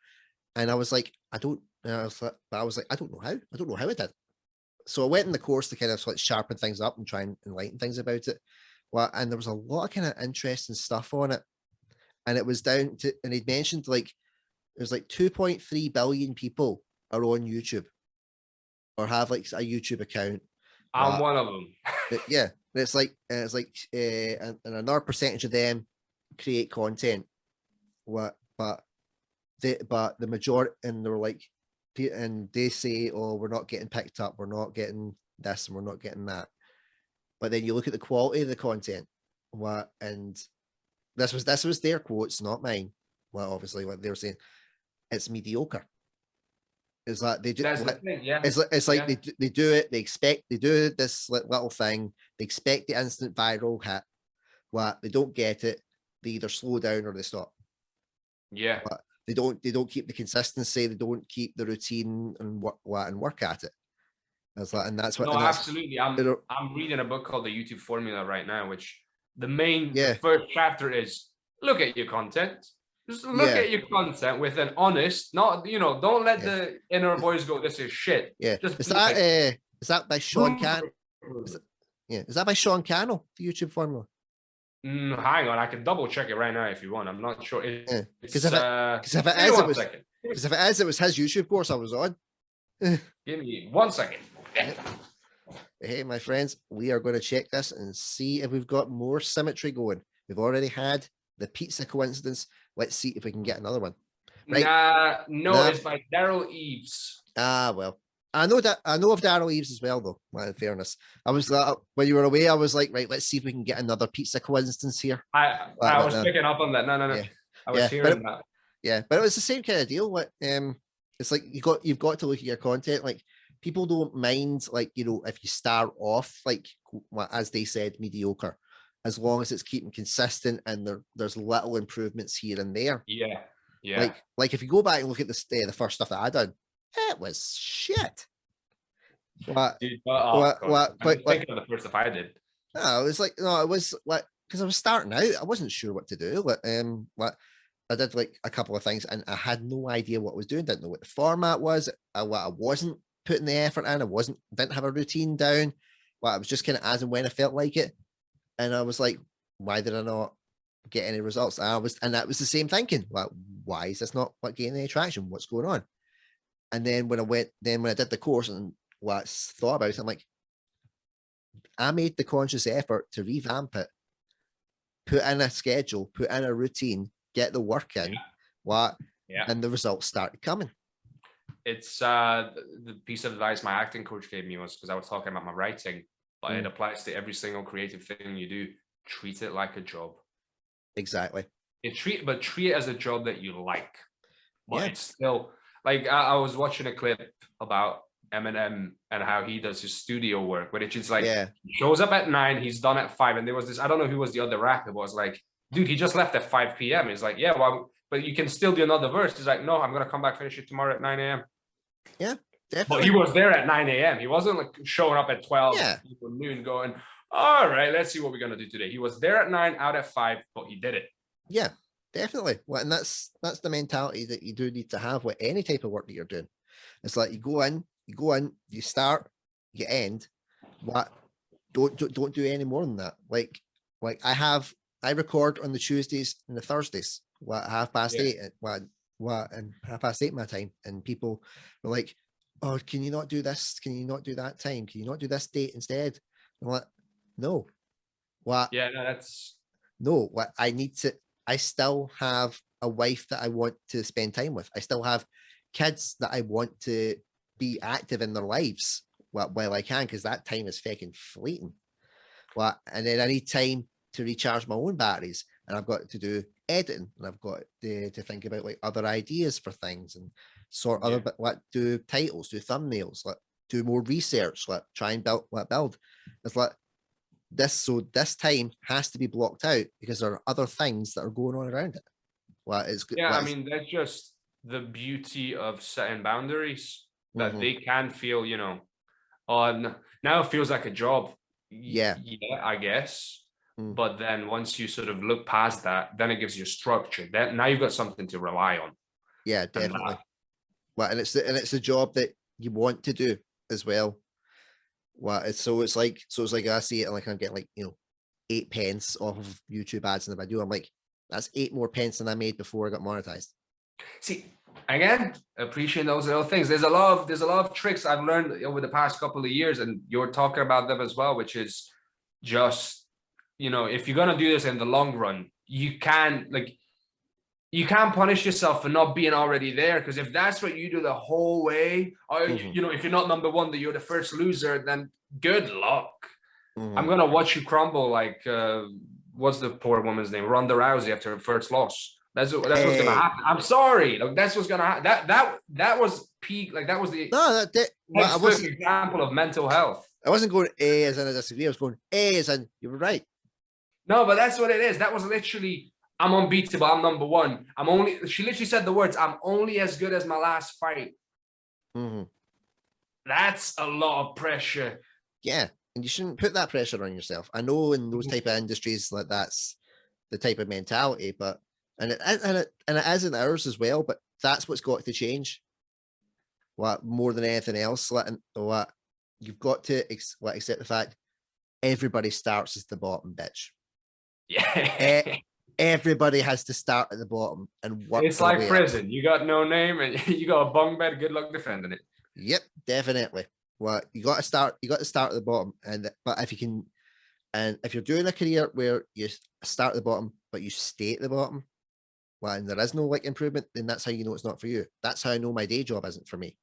A: And I was like, I don't know how. I don't know how it did. So I went in the course to kind of like sharpen things up and try and enlighten things about it. And there was a lot of kind of interesting stuff on it. And it was down to, and he'd mentioned like, it was like 2.3 billion people are on YouTube or have like a YouTube account.
C: I'm one of them.
A: Yeah. It's like, and another percentage of them create content. But the majority, and they're like, and they say, oh, we're not getting picked up, we're not getting this, and we're not getting that. But then you look at the quality of the content, and this was their quotes, not mine. Well, obviously, what they were saying, it's mediocre. It's like they do.
C: That's the thing, yeah.
A: It's like they do it. They do this little thing. They expect the instant viral hit. They don't get it. They either slow down or they stop.
C: Yeah.
A: They don't keep the consistency. They don't keep the routine and work at it. And that's what.
C: No, absolutely. I'm reading a book called The YouTube Formula right now, which the first chapter is look at your content. Just look at your content with an honest, not don't let the inner voice go, this is shit.
A: Yeah. Is that by Sean Cannell? Is that by Sean Cannell, the YouTube Formula?
C: Hang on, I can double check it right now if you want. I'm not sure.
A: Because if it is, it was his YouTube course I was on.
C: Give me 1 second.
A: Hey, my friends, we are going to check this and see if we've got more symmetry going. We've already had the pizza coincidence. Let's see if we can get another one. Right?
C: It's by Daryl Eves.
A: Well, I know of Daryl Eves as well, though. Well, in fairness, I was when you were away, I was like, right, let's see if we can get another pizza coincidence here.
C: I was picking up on that. No. Yeah. I was hearing that.
A: Yeah, but it was the same kind of deal. It's like you've got to look at your content. Like people don't mind, like if you start off like as they said, mediocre, as long as it's keeping consistent and there's little improvements here and there.
C: Yeah. Yeah.
A: Like if you go back and look at the first stuff that I done, it was shit.
C: Think of the first stuff I did.
A: No, it was like because I was starting out, I wasn't sure what to do. I did like a couple of things and I had no idea what I was doing, didn't know what the format was, I wasn't putting the effort in, didn't have a routine down. I was just kind of as and when I felt like it. And I was like, why did I not get any results? And that was the same thinking. Why is this not gaining any traction? What's going on? And then when I did the course and thought about it, I'm like, I made the conscious effort to revamp it, put in a schedule, put in a routine, get the work in, and the results started coming.
C: It's the piece of advice my acting coach gave me was, because I was talking about my writing, but it applies to every single creative thing you do. Treat it like a job.
A: Exactly.
C: Treat it as a job that you like. But it's still like I was watching a clip about Eminem and how he does his studio work, where it's just like he shows up at 9, he's done at 5, and there was this, I don't know who was the other rapper, but was like, dude, he just left at 5 p.m. He's like, yeah, well, but you can still do another verse. He's like, no, I'm gonna come back, finish it tomorrow at 9 a.m.
A: Yeah, definitely.
C: But he was there at 9 a.m. He wasn't like showing up at 12 noon going, all right, let's see what we're gonna do today. He was there at 9, out at 5, but he did it.
A: Yeah, definitely. Well, and that's the mentality that you do need to have with any type of work that you're doing. It's like you go in, you start, you end. What? Don't do any more than that. Like I record on the Tuesdays and the Thursdays. 8:30? And 8:30 my time. And people were like, "Oh, can you not do this? Can you not do that time? Can you not do this date instead?" I'm like, "No." What?
C: Yeah, no, that's
A: no. What I need to. I still have a wife that I want to spend time with. I still have kids that I want to be active in their lives while I can, because that time is fucking fleeting. And then I need time to recharge my own batteries, and I've got to do editing, and I've got to think about like other ideas for things and sort other do titles, do thumbnails, do more research, try and build. It's like this. So this time has to be blocked out because there are other things that are going on around it.
C: I mean, that's just the beauty of setting boundaries, that they can feel, now it feels like a job. Yeah, I guess. But then once you sort of look past that, then it gives you structure. Then now you've got something to rely on.
A: Yeah, definitely. And it's a job that you want to do as well. It's like I see it, like I'm getting like 8 pence off of YouTube ads in the video. I'm like, that's 8 more pence than I made before I got monetized.
C: See, again, appreciate those little things. There's a lot of tricks I've learned over the past couple of years, and you're talking about them as well, which is just, if you're gonna do this in the long run, you can't punish yourself for not being already there. Because if that's what you do the whole way, or if you're not number one, that you're the first loser, then good luck. I'm gonna watch you crumble. Like what's the poor woman's name? Ronda Rousey, after her first loss. That's what's gonna happen. I'm sorry. Like that's what's gonna happen. That was peak. Like that was the example of mental health.
A: I wasn't going A as in a disagree. I was going A as in you were right.
C: No, but that's what it is. That was literally, I'm unbeatable. I'm number one. She literally said the words, I'm only as good as my last fight. That's a lot of pressure.
A: Yeah. And you shouldn't put that pressure on yourself. I know in those type of industries, like that's the type of mentality, but and it is in ours as well, but that's what's got to change. More than anything else, you've got to accept the fact everybody starts as the bottom bitch.
C: Yeah.
A: Everybody has to start at the bottom and work.
C: It's like prison. You got no name and you got a bunk bed. Good luck defending it.
A: Yep, definitely. You got to start at the bottom, but if you can, and if you're doing a career where you start at the bottom but you stay at the bottom, and there is no improvement, then that's how you know it's not for you. That's how I know my day job isn't for me.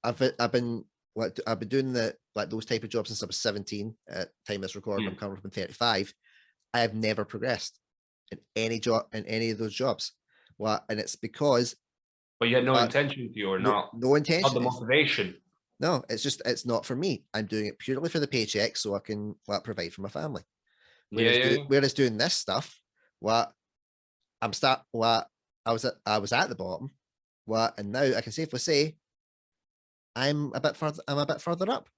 A: I've been doing those type of jobs since I was 17 at time of this recording. I'm coming from 35. I have never progressed in any job, in any of those jobs. And it's because.
C: But you had no intention to, or not?
A: No intention.
C: Not the motivation.
A: No, it's not for me. I'm doing it purely for the paycheck, so I can provide for my family. Whereas doing this stuff, I was at the bottom, and now I can safely say I'm a bit further up.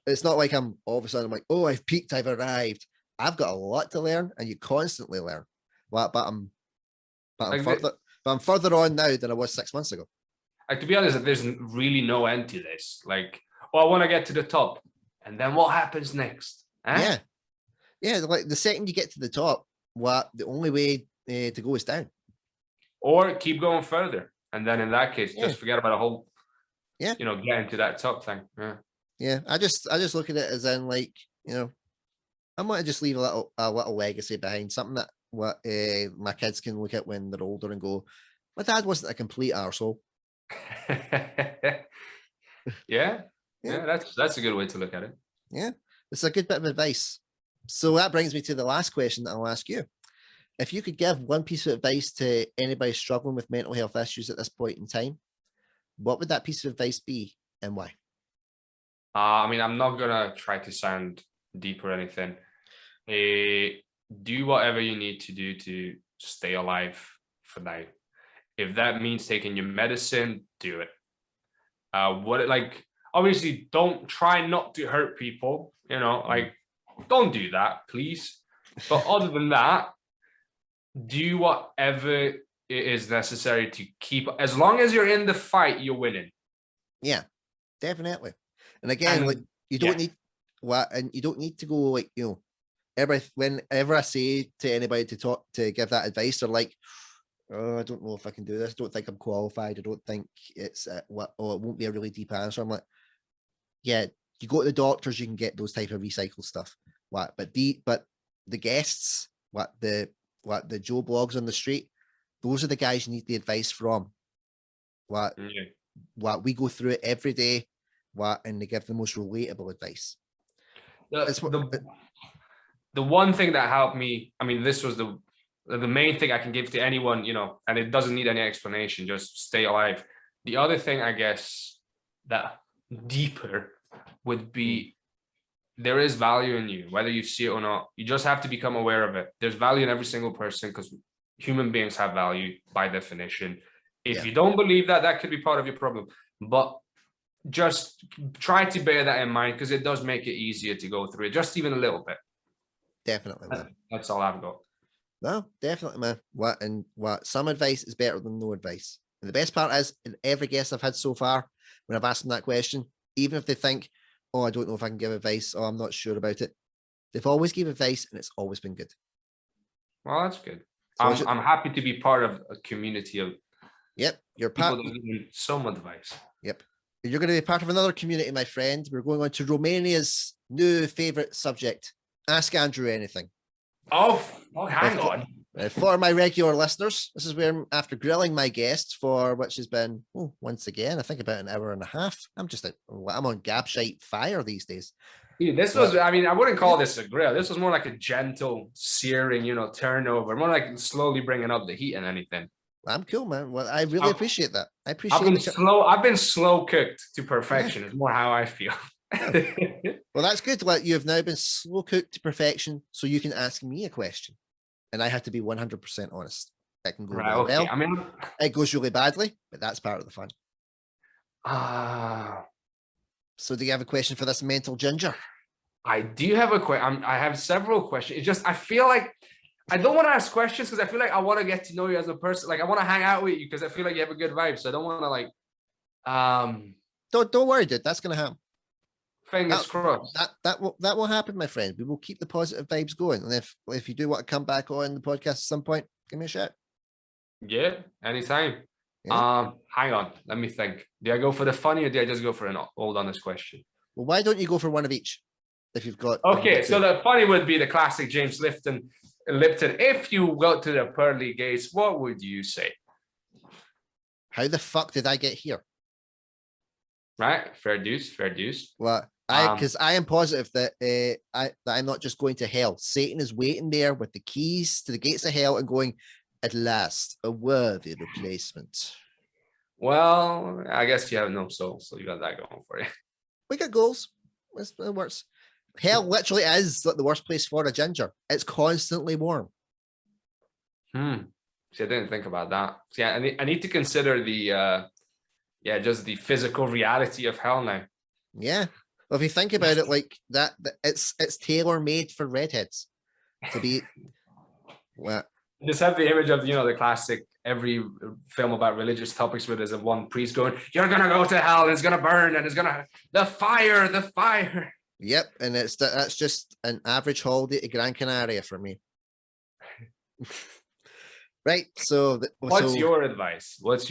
A: It's not like I'm all of a sudden I'm like, oh, I've peaked, I've arrived. I've got a lot to learn, and you constantly learn. But I'm further on now than I was 6 months ago.
C: To be honest, there's really no end to this. I want to get to the top, and then what happens next?
A: Yeah. Like the second you get to the top, the only way to go is down,
C: or keep going further, and then in that case, just forget about a whole. Getting to that top thing.
A: Yeah, I just look at it as in like, you know, I want to just leave a little legacy behind, something that what my kids can look at when they're older and go, my dad wasn't a complete arsehole.
C: Yeah,
A: Yeah.
C: that's a good way to look at it.
A: Yeah, it's a good bit of advice. So that brings me to the last question that I'll ask you. If you could give one piece of advice to anybody struggling with mental health issues at this point in time, what would that piece of advice be and why?
C: I mean, I'm not gonna try to sound deep or anything. Do whatever you need to do to stay alive for now. If that means taking your medicine, do it. Obviously don't try not to hurt people, like don't do that, please. But other than that, do whatever it is necessary to keep, as long as you're in the fight, you're winning.
A: Yeah, definitely. And again, like you don't need to go like, whenever I say to anybody to give that advice, they're like, oh, I don't know if I can do this. I don't think I'm qualified. I don't think it's it won't be a really deep answer. I'm like, yeah, you go to the doctors, you can get those type of recycled stuff. But the guests, the Joe Blogs on the street, those are the guys you need the advice from. What we go through it every day, and they give the most relatable advice.
C: The one thing that helped me, I mean, this was the main thing I can give to anyone, and it doesn't need any explanation, just stay alive. The other thing, I guess, that deeper would be, there is value in you, whether you see it or not. You just have to become aware of it. There's value in every single person, because human beings have value by definition. If you don't believe that, that could be part of your problem. But just try to bear that in mind, because it does make it easier to go through it, just even a little bit.
A: Definitely, man.
C: That's all I've got.
A: No, definitely, man. Some advice is better than no advice. And the best part is, in every guest I've had so far, when I've asked them that question, even if they think, oh, I don't know if I can give advice, or I'm not sure about it, they've always given advice, and it's always been good.
C: Well, that's good. So I'm happy to be part of a community of
A: you're
C: people that need some advice.
A: Yep. You're going to be part of another community, my friend. We're going on to Romania's new favorite subject. Ask Andrew anything.
C: Oh, hang on.
A: For my regular listeners, this is where, after grilling my guests for, which has been, once again, I think about an hour and a half. I'm on Gabshite fire these days.
C: Dude, this was, I mean, I wouldn't call this a grill. This was more like a gentle searing, turnover, more like slowly bringing up the heat and anything.
A: I'm cool, man. Well, I really appreciate that.
C: I've been slow cooked to perfection. It's more how I feel.
A: Well, that's good. Like, you have now been slow cooked to perfection, so you can ask me a question, and I have to be 100% honest. It can go really well.
C: I mean,
A: it goes really badly, but that's part of the fun. So, do you have a question for this mental ginger?
C: I do have a question. I have several questions. It's just, I feel like I don't want to ask questions, because I feel like I want to get to know you as a person. Like, I want to hang out with you, because I feel like you have a good vibe. So I don't want to
A: Don't worry, dude. That's gonna happen.
C: Fingers crossed.
A: That will happen, my friend. We will keep the positive vibes going. And if you do want to come back on the podcast at some point, give me a shout.
C: Yeah, anytime. Yeah. Hang on, let me think. Do I go for the funny, or do I just go for an old honest question?
A: Well, why don't you go for one of each? If you've got
C: so the funny would be the classic James Lipton. If you go to the pearly gates, what would you say?
A: How the fuck did I get here?
C: Right, fair dues.
A: Well, because I am positive that I'm not just going to hell. Satan is waiting there with the keys to the gates of hell and going, at last, a worthy replacement.
C: Well, I guess you have no soul, so you got that going for you.
A: We got goals. It works. Hell literally is like the worst place for a ginger. It's constantly warm.
C: See, I didn't think about that. See, I need to consider the just the physical reality of hell now. Yeah.
A: Well, if you think about it like that, it's tailor-made for redheads to be. Well,
C: just have the image of the classic every film about religious topics where there's one priest going, "You're gonna go to hell, and it's gonna burn, and it's gonna the fire."
A: Yep, and that's just an average holiday to Gran Canaria for me. Right. So,
C: what's your advice?
A: What's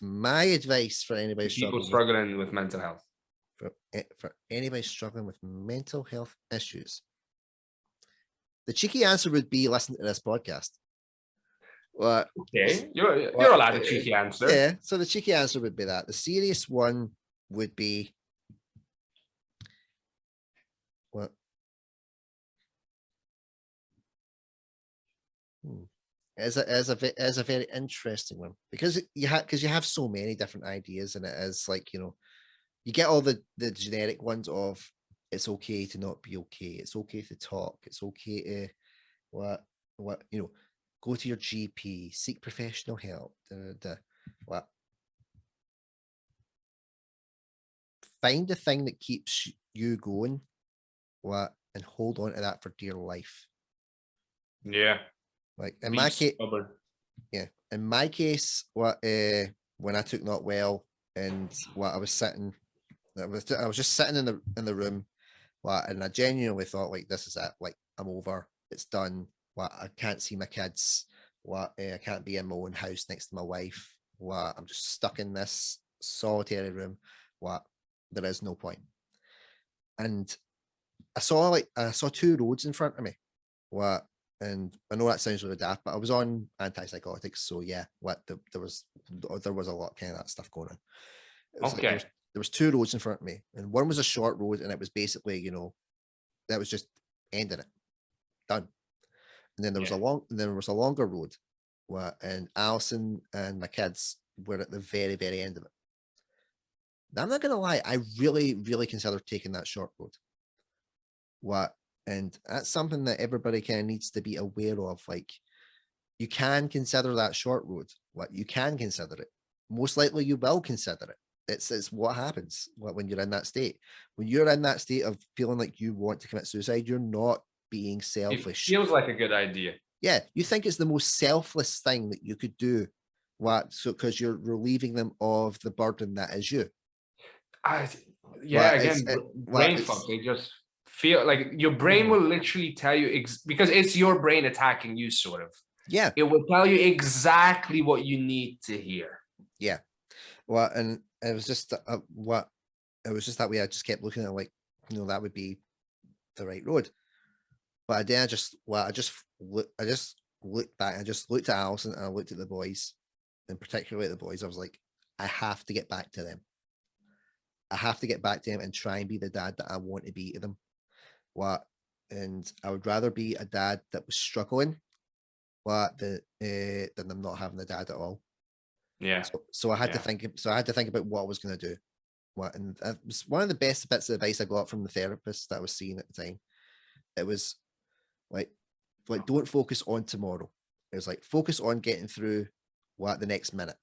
A: my advice for anybody
C: struggling with mental health?
A: for anybody struggling with mental health issues? The cheeky answer would be listen to this podcast. What?
C: Okay, you're allowed a cheeky answer.
A: Yeah, so the cheeky answer would be that. The serious one would be what? As a very interesting one, because you have so many different ideas, and it is like, you get all the generic ones of it's okay to not be okay, it's okay to talk, it's okay to what go to your GP, seek professional help, what find the thing that keeps you going, and hold on to that for dear life.
C: Yeah.
A: Like in my case, when I took not well, and I was just sitting in the room, and I genuinely thought, like, this is it, like, I'm over, it's done. I can't see my kids. I can't be in my own house next to my wife. I'm just stuck in this solitary room. There is no point. And I saw two roads in front of me. And I know that sounds really daft, but I was on antipsychotics, so yeah. There was a lot of kind of that stuff going on.
C: Okay.
A: There was two roads in front of me, and one was a short road, and it was basically, that was just ending it, done. And then there was a longer road, and Alison and my kids were at the very, very end of it. Now, I'm not gonna lie, I really, really considered taking that short road. And that's something that everybody kind of needs to be aware of. Like, you can consider that short road. You can consider it. Most likely you will consider it. It's what happens when you're in that state. When you're in that state of feeling like you want to commit suicide, you're not being selfish.
C: It feels like a good idea.
A: Yeah, you think it's the most selfless thing that you could do. So because you're relieving them of the burden that is you.
C: Brain fuck. They just feel like your brain will literally tell you because it's your brain attacking you, sort of.
A: Yeah,
C: it will tell you exactly what you need to hear.
A: Yeah, and it was just it was just that way. I just kept looking at it like, that would be the right road. But then I just looked back. I just looked at Alison and I looked at the boys, and particularly at the boys. I was like, I have to get back to them. I have to get back to them and try and be the dad that I want to be to them. And I would rather be a dad that was struggling, than them not having a dad at all.
C: Yeah.
A: So I had to think. So I had to think about what I was going to do. And it was one of the best bits of advice I got from the therapist that I was seeing at the time. It was like don't focus on tomorrow. It was like, focus on getting through the next minute.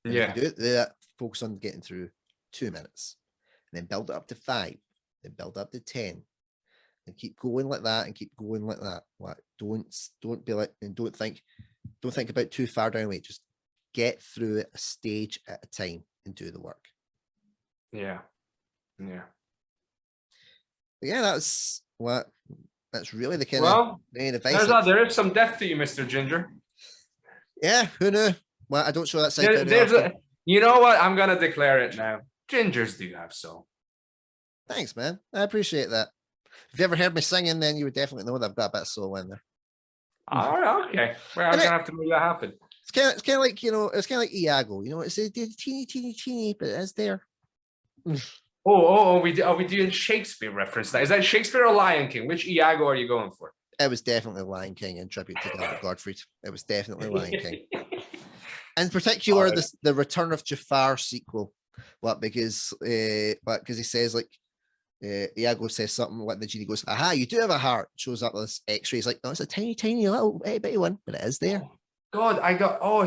A: And if you do that, focus on getting through 2 minutes, and then build it up to 5, then build up to 10, and keep going like that, and keep going like that. Don't be like, and don't think about too far down the way. Just get through it a stage at a time and do the work.
C: Yeah.
A: That's really the kind of main advice.
C: There is some depth to you, Mr. Ginger.
A: Yeah, who knew? I don't show that side.
C: You know what? I'm gonna declare it now. Gingers do have soul.
A: Thanks, man. I appreciate that. If you ever heard me singing, then you would definitely know that I've got a bit of soul in there.
C: All right, okay. Well, I'm gonna have to make that happen.
A: It's kind of like, it's kind of like Iago. It's a teeny, but it's there.
C: Are we doing Shakespeare reference? Is that Shakespeare or Lion King? Which Iago are you going for?
A: It was definitely Lion King in tribute to Gilbert Gottfried. It was definitely Lion King. In particular, the Return of Jafar sequel. Because he says, like, Iago says something like, the genie goes, "Aha, you do have a heart." Shows up this X-ray. He's like, "No, it's a tiny little bitty one, but it is there."
C: God,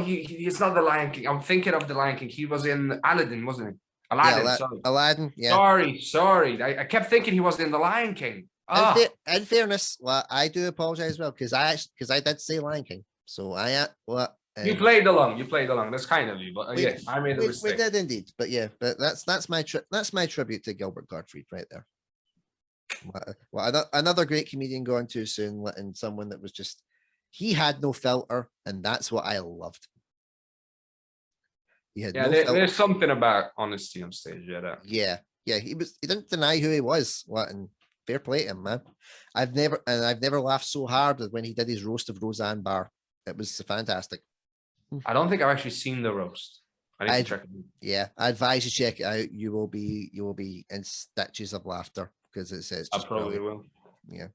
C: he's not the Lion King. I'm thinking of the Lion King. He was in Aladdin, wasn't he? Aladdin, sorry.
A: Aladdin, yeah.
C: Sorry. I kept thinking he was in the Lion King.
A: In fairness, I do apologize as well, because I did say Lion King. So
C: you played along. That's kind of you, but I made a mistake.
A: We did indeed, but that's my tribute to Gilbert Gottfried right there. Another great comedian gone too soon, and someone that was just, he had no filter, and that's what I loved.
C: There's something about honesty on stage.
A: Yeah, yeah, he didn't deny who he was. What, and fair play to him, man. I've never laughed so hard as when he did his roast of Roseanne Barr. It was fantastic.
C: I don't think I've actually seen the roast. I need to check it.
A: Yeah, I advise you check it out. You will be in stitches of laughter because it says
C: I
A: just
C: probably
A: brilliant.
C: will.
A: Yeah.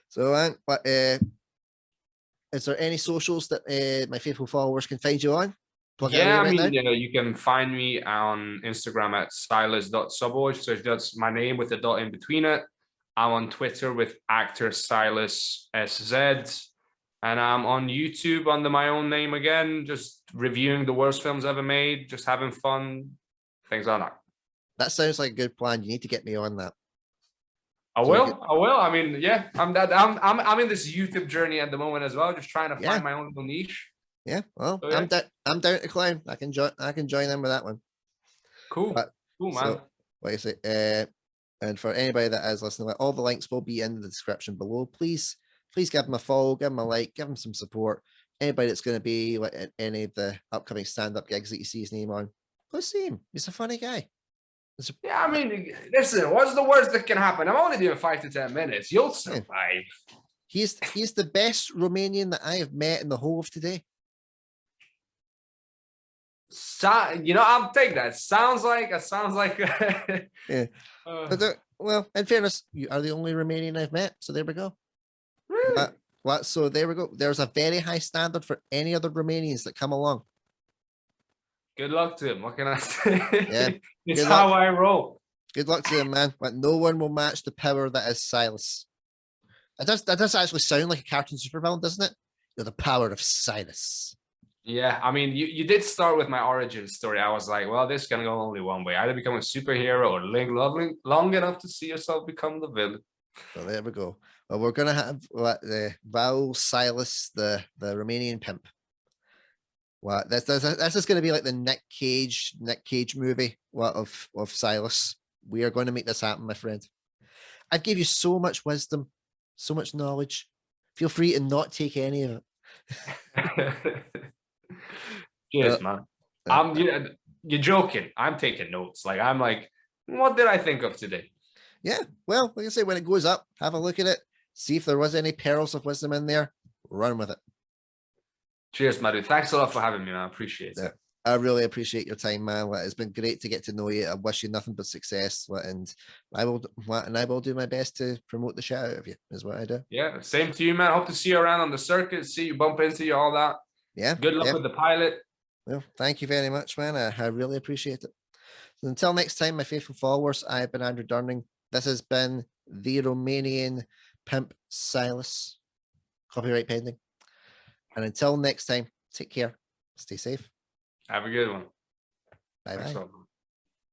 A: So, but is there any socials that my faithful followers can find you on?
C: Yeah, I mean, you can find me on Instagram at sylas.szabolcs. So that's my name with a dot in between it. I'm on Twitter with actor Sylas SZ. And I'm on YouTube under my own name again, just reviewing the worst films ever made, just having fun, things like that.
A: That sounds like a good plan. You need to get me on that.
C: I will. I mean, yeah, I'm in this YouTube journey at the moment as well, just trying to find my own little niche.
A: Yeah, well, so, yeah. I'm down to clown. I can join in with that one.
C: Cool. Cool, man.
A: So, like I say, and for anybody that is listening, all the links will be in the description below. Please give him a follow, give him a like, give him some support. Anybody that's going to be like at any of the upcoming stand-up gigs that you see his name on, go see him. He's a funny guy.
C: Yeah, I mean, listen, what's the worst that can happen? I'm only doing 5 to 10 minutes. You'll survive.
A: He's the best Romanian that I have met in the whole of today.
C: You know, I'll take that. Sounds like
A: yeah. Well, in fairness, you are the only Romanian I've met, so there we go.
C: Really?
A: So there we go. There's a very high standard for any other Romanians that come along.
C: Good luck to him. What can I say?
A: Yeah,
C: it's how I roll.
A: Good luck to him, man. But no one will match the power that is Sylas. That does actually sound like a cartoon supervillain, doesn't it? You're the power of Sylas.
C: Yeah, I mean, you did start with my origin story. I was like, well, this can go only one way. Either become a superhero or live long enough to see yourself become the villain.
A: So there we go. Well, we're going to have the Raul, Sylas, the Romanian pimp. Well, this is going to be like the Nick Cage movie of Sylas. We are going to make this happen, my friend. I've gave you so much wisdom, so much knowledge. Feel free to not take any of it.
C: Cheers, man. You're joking. I'm taking notes. I'm like, what did I think of today?
A: Yeah, well, like I say, when it goes up, have a look at it. See if there was any pearls of wisdom in there. Run with it.
C: Cheers, my dude. Thanks a lot for having me, man. I appreciate it.
A: I really appreciate your time, man. It's been great to get to know you. I wish you nothing but success, and I will do my best to promote the shit out of you. Is what I do.
C: Yeah, same to you, man. Hope to see you around on the circuit. See you, bump into you, all that.
A: Yeah.
C: Good luck with the pilot.
A: Well, thank you very much, man. I really appreciate it. So until next time, my faithful followers, I've been Andrew Durning. This has been the Romanian Pimp Sylas. Copyright pending. And until next time, take care. Stay safe.
C: Have a good one.
A: Bye-bye.